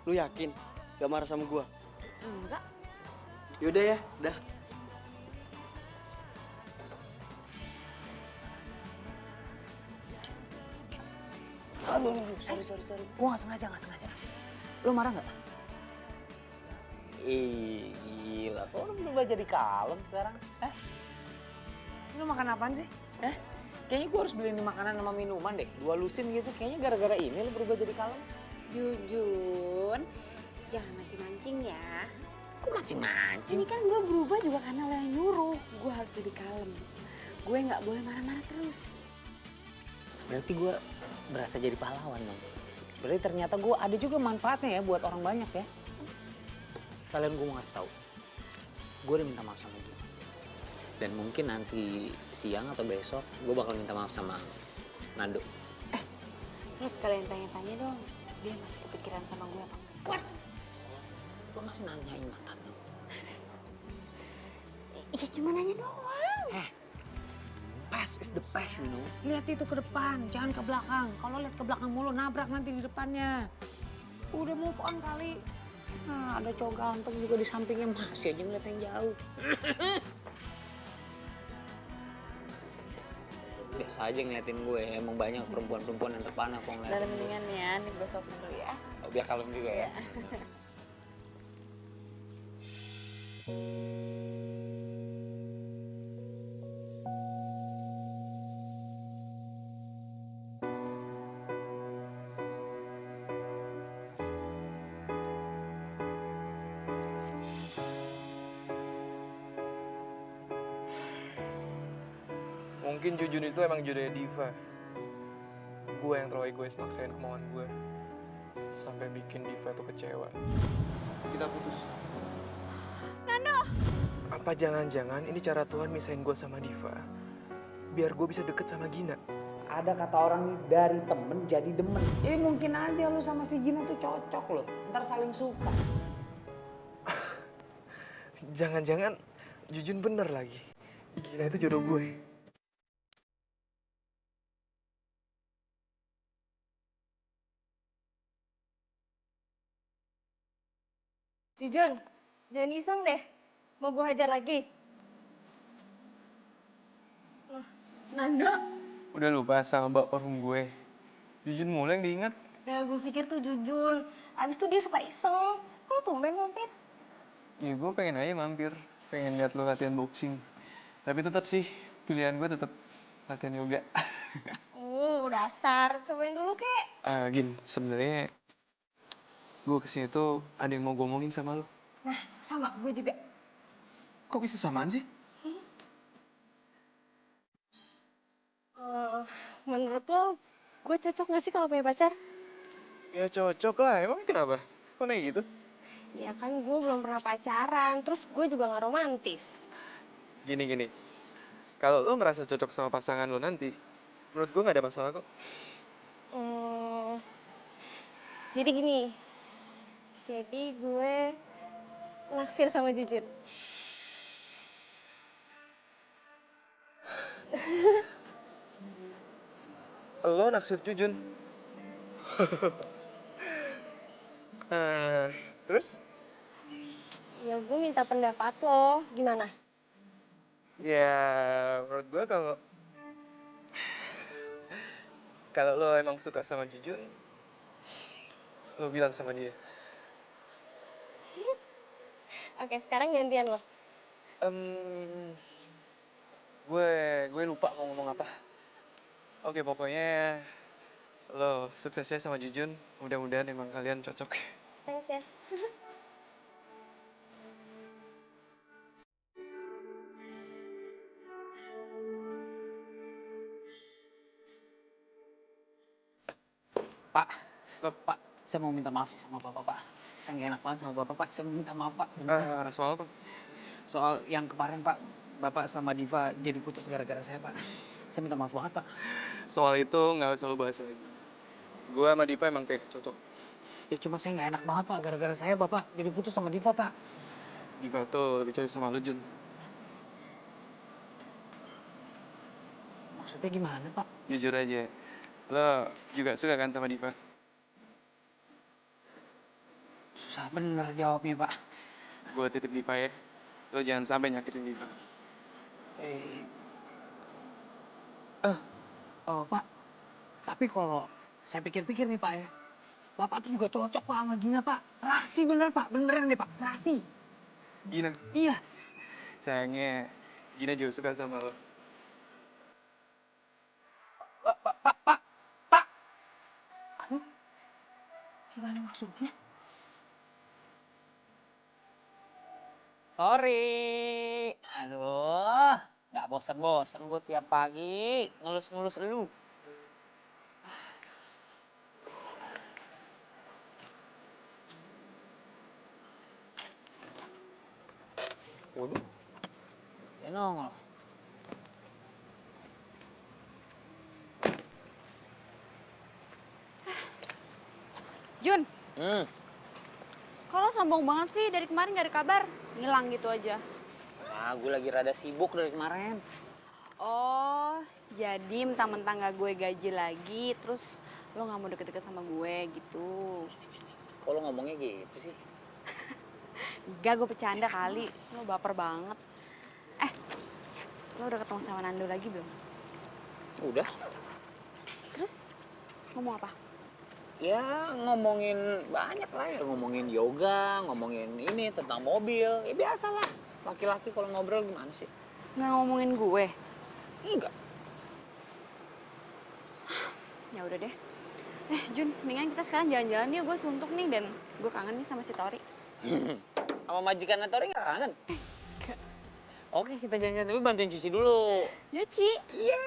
Lu yakin? Gak marah sama gua? Enggak. Yaudah ya, dah. Aduh, sorry. Gue nggak sengaja. Lo marah nggak? Ih, gila. Kok lo berubah jadi kalem sekarang? Lo makan apaan sih? Kayaknya gue harus beliin makanan sama minuman deh. 2 lusin gitu. Kayaknya gara-gara ini lo berubah jadi kalem. Jujun, jangan mancing-mancing ya. Kok mancing-mancing? Ini kan gue berubah juga karena lo yang nyuruh. Gue harus lebih kalem. Gue nggak boleh marah-marah terus. Berarti gue berasa jadi pahlawan dong. Berarti ternyata gue ada juga manfaatnya ya buat orang banyak ya. Sekalian gue mau ngasih tahu. Gue udah minta maaf sama dia. Dan mungkin nanti siang atau besok gue bakal minta maaf sama Nando. Lo sekalian tanya-tanya dong. Dia masih kepikiran sama gue apa? What? Lo masih nanyain mantan lo? Iya cuma nanya doang. Past is the past, you know. Lihat itu ke depan, jangan ke belakang. Kalau lihat ke belakang mulu, nabrak nanti di depannya. Udah move on kali. Nah, ada cowok ganteng juga di sampingnya, masih aja ngeliat yang jauh. Biasa aja ngeliatin gue, emang banyak perempuan-perempuan yang terpana kok ngeliatin Dan gue. mendingan ya, nih gue sopin dulu ya. Oh, biar kalem juga ya. Mungkin Jujun itu emang jodohnya Diva. Gue yang terlalu egois maksain kemauan gue. Sampai bikin Diva tuh kecewa. Kita putus. Nando! Apa jangan-jangan ini cara Tuhan misahin gue sama Diva? Biar gue bisa deket sama Gina. Ada kata orang nih, dari temen jadi demen. Jadi mungkin aja lu sama si Gina tuh cocok loh. Ntar saling suka. Jangan-jangan Jujun bener lagi. Gina itu jodoh gue. Jujun, jangan iseng deh. Mau gue hajar lagi. Loh, Nando? Udah lupa sama bapak room gue. Jujun mulai yang diingat. Ya gue pikir tuh Jujun. Abis itu dia suka iseng. Kok tumben mampir? Ya gue pengen aja mampir. Pengen lihat lo latihan boxing. Tapi tetap sih, pilihan gue tetap latihan yoga. Dasar. Cobain dulu, kek. Gin, sebenarnya gue kesini tuh ada yang mau gue omongin sama lo. Nah, sama. Gue juga. Kok bisa samaan sih? Menurut lo, gue cocok gak sih kalau punya pacar? Ya cocok lah, emang kenapa? Kok naik gitu? Ya kan gue belum pernah pacaran, terus gue juga gak romantis. Gini. Kalau lo ngerasa cocok sama pasangan lo nanti, menurut gue gak ada masalah kok. Jadi gini, jadi gue naksir sama Jujun. Lo naksir Jujun? Terus? Ya gue minta pendapat lo, gimana? Ya, menurut gue kalau lo emang suka sama Jujun, lo bilang sama dia. Oke, sekarang gantian lo. Gue lupa mau ngomong apa. Oke, pokoknya lo suksesnya sama Jujun. Mudah-mudahan emang kalian cocok. Thanks ya. Pak, Pak, saya mau minta maaf sama Bapak, Pak. Saya nggak enak banget sama Bapak, Pak. Saya mau minta maaf, Pak. Soal apa? Soal yang kemarin, Pak, Bapak sama Diva jadi putus gara-gara saya, Pak. Saya minta maaf banget, Pak. Soal itu nggak usah lo bahas lagi. Gue sama Diva emang kayak cocok. Ya cuma saya nggak enak banget, Pak. Gara-gara saya, Bapak jadi putus sama Diva, Pak. Diva tuh lebih cocok sama lo, Jun. Maksudnya gimana, Pak? Jujur aja. Lo juga suka kan sama Diva? Susah bener jawabnya, Pak. Gue titip Diva ya. Lo jangan sampai nyakitin Diva. Oh, Pak. Tapi kalau saya pikir-pikir nih, Pak ya. Bapak tuh juga cocok, Pak, sama Gina, Pak. Serasi bener, Pak. Beneran deh, Pak. Serasi. Gina, Iya. sayangnya Gina juga suka sama lo. Pak. Aduh. Gimana maksudnya? Sorry. Aduh. Nggak bosan-bosan gue tiap pagi ngelus-ngelus lu. Waduh. Ya nongol. Jun, Hmm. kalau sombong banget sih dari kemarin gak ada kabar, ngilang gitu aja. Nah, gue lagi rada sibuk dari kemarin. Oh, jadi mentang-mentang gak gue gaji lagi, terus lo gak mau deket-deket sama gue gitu. Kok lo ngomongnya gitu sih? Enggak, gue bercanda kali. Lo baper banget. Lo udah ketemu sama Nando lagi belum? Udah. Terus ngomong apa? Ya ngomongin banyak lah ya. Ngomongin yoga, ngomongin ini tentang mobil. Ya biasa lah. Laki-laki kalau ngobrol gimana sih? Nggak ngomongin gue? Enggak. Ya udah deh. Jun, mendingan kita sekarang jalan-jalan yuk. Gue suntuk nih dan gue kangen nih sama si Tori. Sama majikan Tori nggak kangen? Oke, kita jalan-jalan. Tapi bantuin cuci dulu. Ya, Ci. Iya.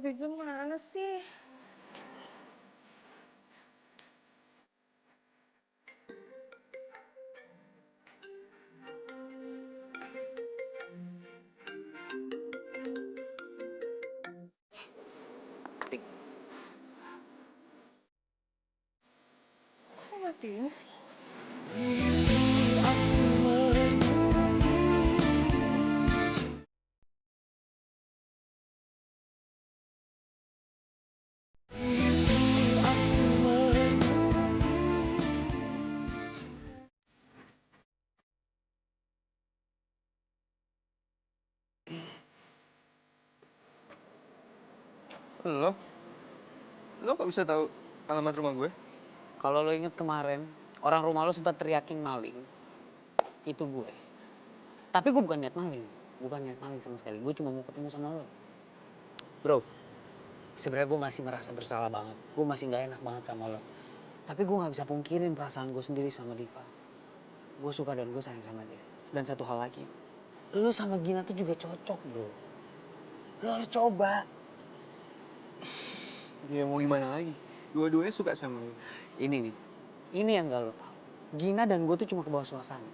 Jujun mana sih? Kok matiin sih? Lo? Lo kok bisa tahu alamat rumah gue? Kalau lo inget kemarin, orang rumah lo sempat teriakin maling. Itu gue. Tapi gue bukan niat maling. Bukan niat maling sama sekali. Gue cuma mau ketemu sama lo. Bro, sebenarnya gue masih merasa bersalah banget. Gue masih nggak enak banget sama lo. Tapi gue nggak bisa pungkirin perasaan gue sendiri sama Diva. Gue suka dan gue sayang sama dia. Dan satu hal lagi, lo sama Gina tuh juga cocok, bro. Lo harus coba. Ya mau gimana lagi? Dua-duanya suka sama lo. Ini nih, ini yang gak lo tau. Gina dan gue tuh cuma ke bawah suasana.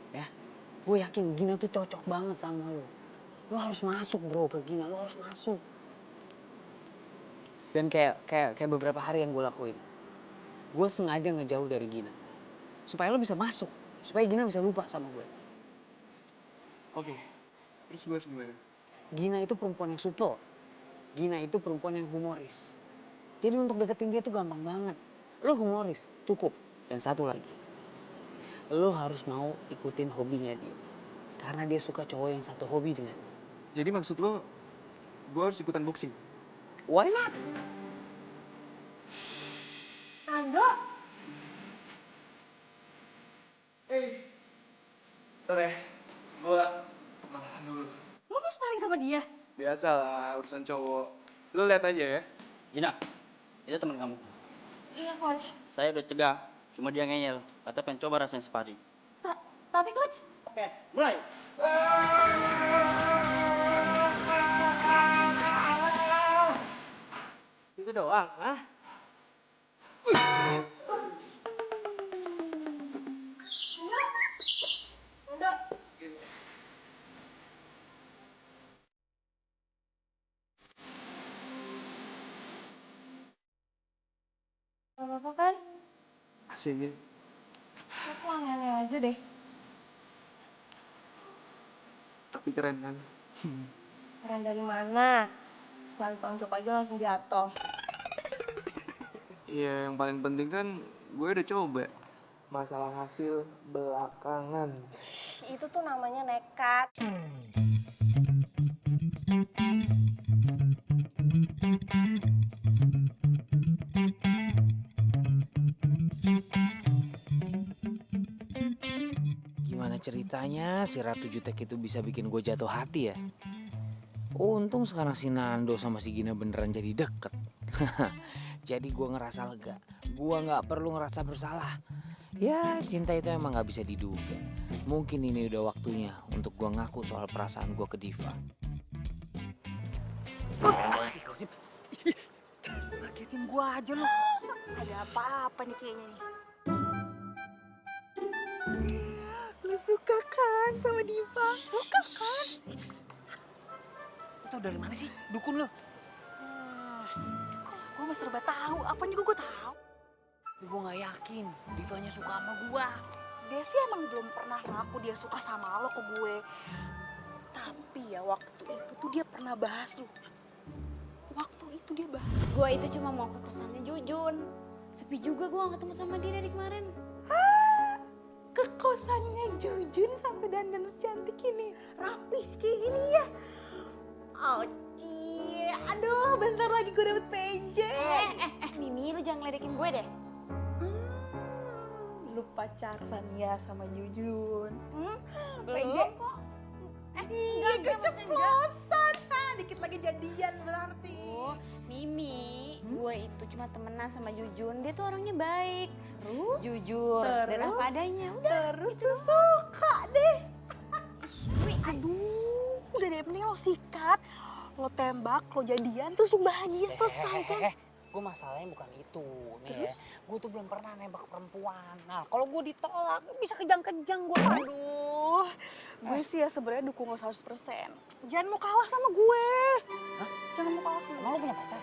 Ya, gue yakin Gina tuh cocok banget sama lo. Lo harus masuk bro ke Gina, lo harus masuk. Dan kayak beberapa hari yang gue lakuin. Gue sengaja ngejauh dari Gina. Supaya lo bisa masuk. Supaya Gina bisa lupa sama gue. Oke. Terus gue harus gimana? Gina itu perempuan yang supel. Gina itu perempuan yang humoris. Jadi untuk deketin dia tuh gampang banget. Lo humoris, cukup. Dan satu lagi. Lo harus mau ikutin hobinya dia. Karena dia suka cowok yang satu hobi dengan. Jadi maksud lo, gue harus ikutan boxing? Why not? Nando, Bentar ya, gue pemanasan dulu. lu mau sparring sama dia? Biasa lah, urusan cowok. Lo lihat aja ya. Gina, itu teman kamu. Iya, coach. Saya udah cegah, cuma dia ngeyel. Kata pengen coba rasanya sparring. Tapi coach, Oke, mulai. Itu doang, ah? gak apa-apa kan? Asik. Aku aneh-aneh aja deh. Tapi keren kan? Keren dari mana? Sekali tonjok aja langsung jatuh. Iya, yang paling penting kan gue udah coba. Masalah hasil belakangan. Itu tuh namanya nekat. Gimana ceritanya si Ratu Jutek itu bisa bikin gue jatuh hati ya? Untung sekarang si Nando sama si Gina beneran jadi deket. Jadi gue ngerasa lega. Gue gak perlu ngerasa bersalah. Ya cinta itu emang gak bisa diduga. Mungkin ini udah waktunya untuk gue ngaku soal perasaan gue ke Diva. Ngagetin gue aja lo. Ada apa-apa nih kayaknya nih. Lu suka kan sama Diva? Suka kan? Lu tau dari mana sih dukun lo? Gue mah serba tahu. Apa nih gue tahu? Tapi gue gak yakin Divanya suka sama gue. Dia sih emang belum pernah ngaku dia suka sama lo ke gue. Tapi ya waktu itu tuh dia pernah bahas lo. Waktu itu dia bahas. Gue itu cuma mau ke kosannya Jujun. Sepi juga gue gak ketemu sama dia dari kemarin. Ke kosannya Jujun sampai dandan secantik ini. Rapih kayak gini ya. Oci, aduh bentar lagi gue dapet PJ. Mimi lu jangan ngeledekin gue deh. Lu pacaran ya sama Jujun? Belum kok. Iya keceplosan. Dikit lagi jadian berarti. Mimi, gue itu cuma temenan sama Jujun. Dia tuh orangnya baik. Terus? Jujur dan apa adanya. Udah. Terus tuh suka deh. Aduh, udah deh mending lo sikat. Lo tembak, lo jadian, terus lo bahagia selesai kan? Gue masalahnya bukan itu nih ya. Gue tuh belum pernah nembak perempuan. Nah kalau gue ditolak bisa kejang-kejang gue. Aduh, gue sih ya sebenarnya dukung lo 100%. Jangan mau kalah sama gue. Hah? Jangan mau kalah sama Emang lo punya pacar?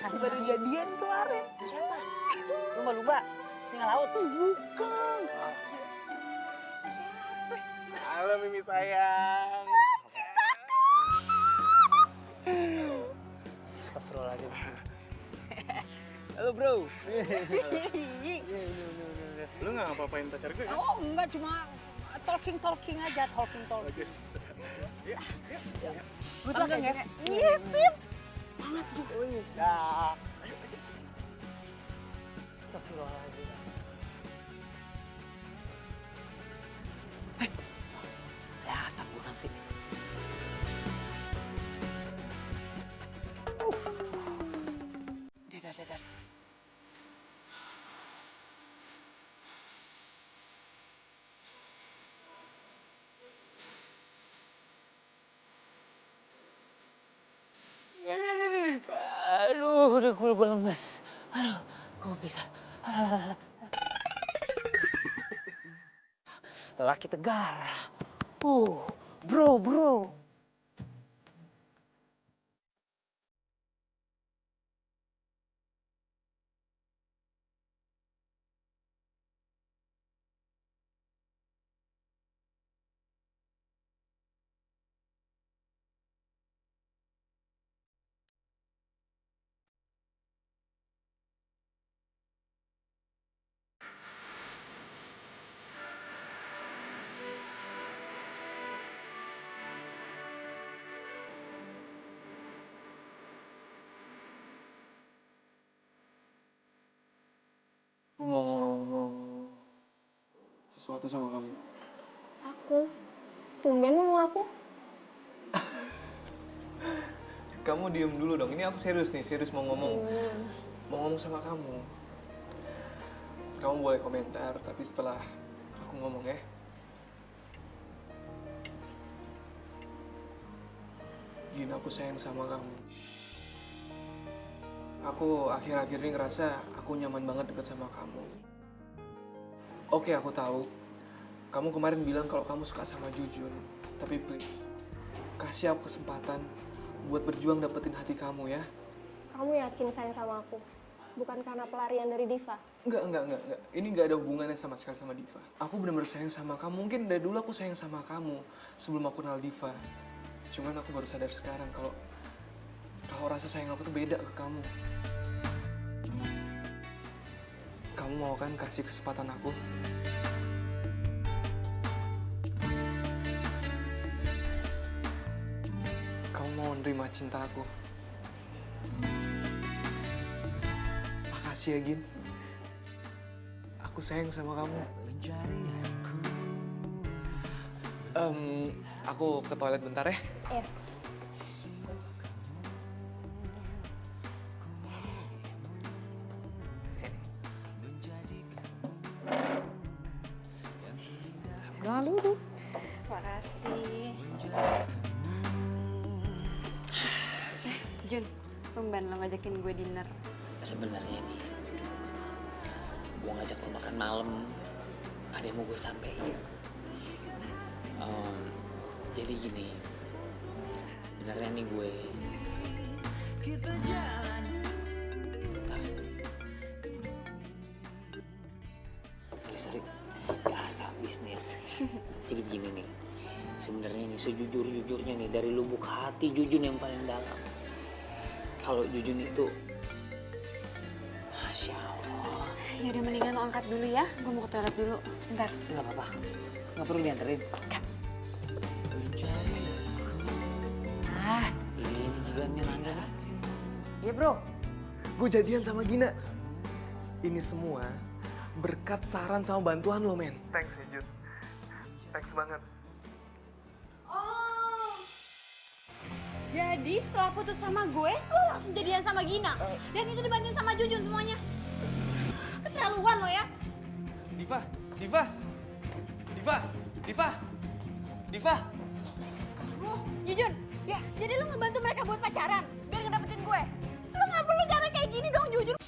Baru jadian kemarin. Siapa? Lumba-lumba? Singa laut? Bukan. Halo Mimi sayang. Astagfirullahaladzim. Halo bro. Lu nggak ngapa-ngapain pacar gue? Oh enggak, cuma talking aja, talking. Bagus. Yuk. Gue tuh ya. Iya sip. Semangat Ju. Dah. Astagfirullahaladzim. Kelihatan gue nanti. Dah. Aduh, udah gue lemes. Aduh, gue bisa. Laki tegar. Bro. mau ngomong sesuatu sama kamu. Aku? Tumben lu mau aku? Kamu diem dulu dong, ini aku serius nih, serius mau ngomong. Mau ngomong sama kamu. Kamu boleh komentar, tapi setelah aku ngomong ya. Gini, aku sayang sama kamu. Aku akhir-akhir ini ngerasa aku nyaman banget deket sama kamu. Oke, aku tahu. Kamu kemarin bilang kalau kamu suka sama Jujun. Tapi please, kasih aku kesempatan buat berjuang dapetin hati kamu ya. Kamu yakin sayang sama aku? Bukan karena pelarian dari Diva? Enggak. Ini enggak ada hubungannya sama sekali sama Diva. Aku benar-benar sayang sama kamu. Mungkin dari dulu aku sayang sama kamu sebelum aku kenal Diva. Cuman aku baru sadar sekarang kalau rasa sayang aku tuh beda ke kamu. Kamu mau kan kasih kesempatan aku? Kamu mau nerima cinta aku? Makasih ya, Gin. Aku sayang sama kamu. Aku ke toilet bentar ya. Iya. Sini. Silakan duduk. Makasih. Jun, tumben lo ngajakin gue dinner. Sebenarnya nih, gue ngajak lo makan malam, ada yang mau gue sampein. Jadi gini, sebenarnya nih gue. Sorry, biasa bisnis. Jadi begini nih, sebenarnya nih sejujur-jujurnya nih dari lubuk hati Jujun yang paling dalam. Kalau Jujun itu, Masya Allah. Ya udah mendingan lo angkat dulu ya. Gue mau ke toilet dulu. Sebentar. Nggak apa-apa, nggak perlu dianterin. Ini juga nih Nanda nih. Iya bro. Gue jadian sama Gina. Ini semua berkat saran sama bantuan lo, men. Thanks ya, Jun. Thanks banget. Oh, jadi setelah putus sama gue, lo langsung jadian sama Gina. Dan itu dibantuin sama Jujun semuanya. Keterlaluan lo ya. Diva. Oh, Jujun, ya jadi lo ngebantu mereka buat pacaran biar ngedapetin gue. Lo nggak perlu cara kayak gini dong, Jujun.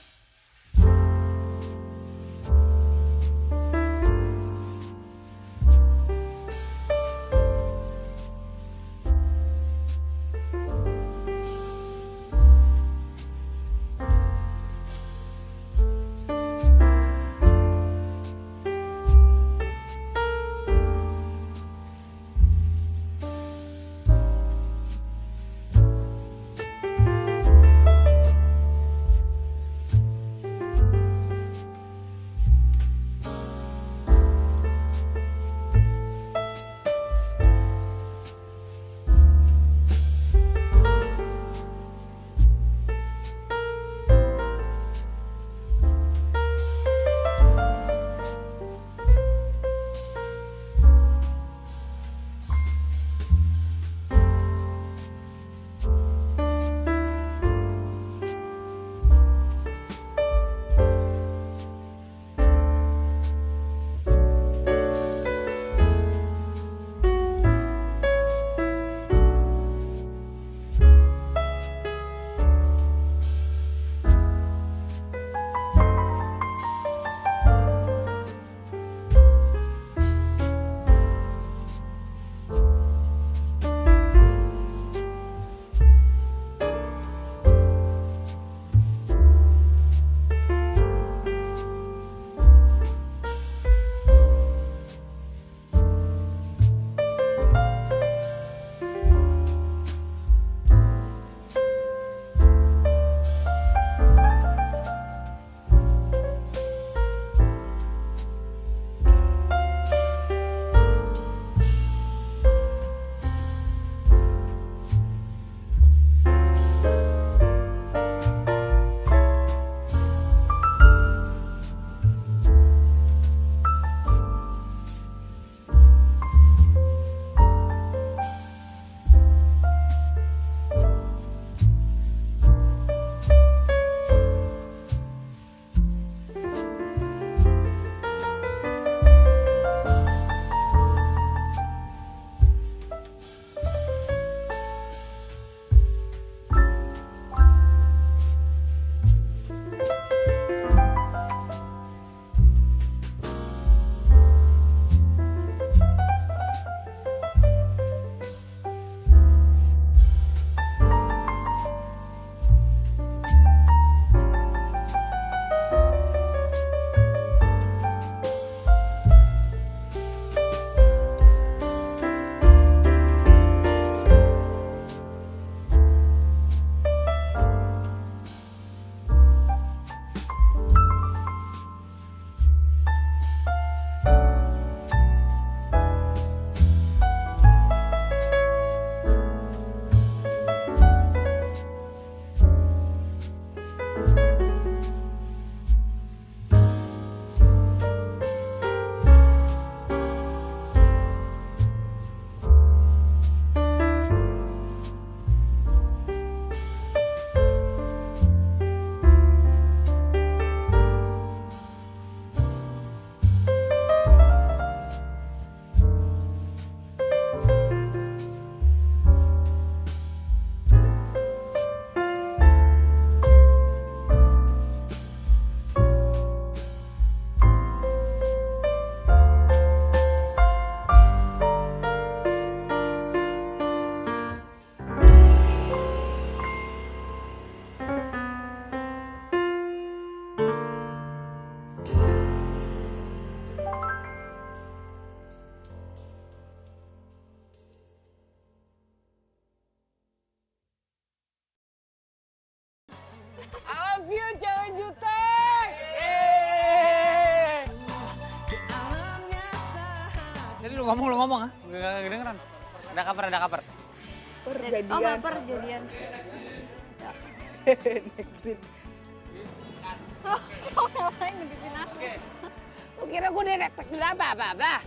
Lu ngomong ah. Gak kedengeran. Ada kabar. Perjadian. Oh baper jadian. Next scene. Kau ngapain ngintipin aku? Lu kira gue direktek apa?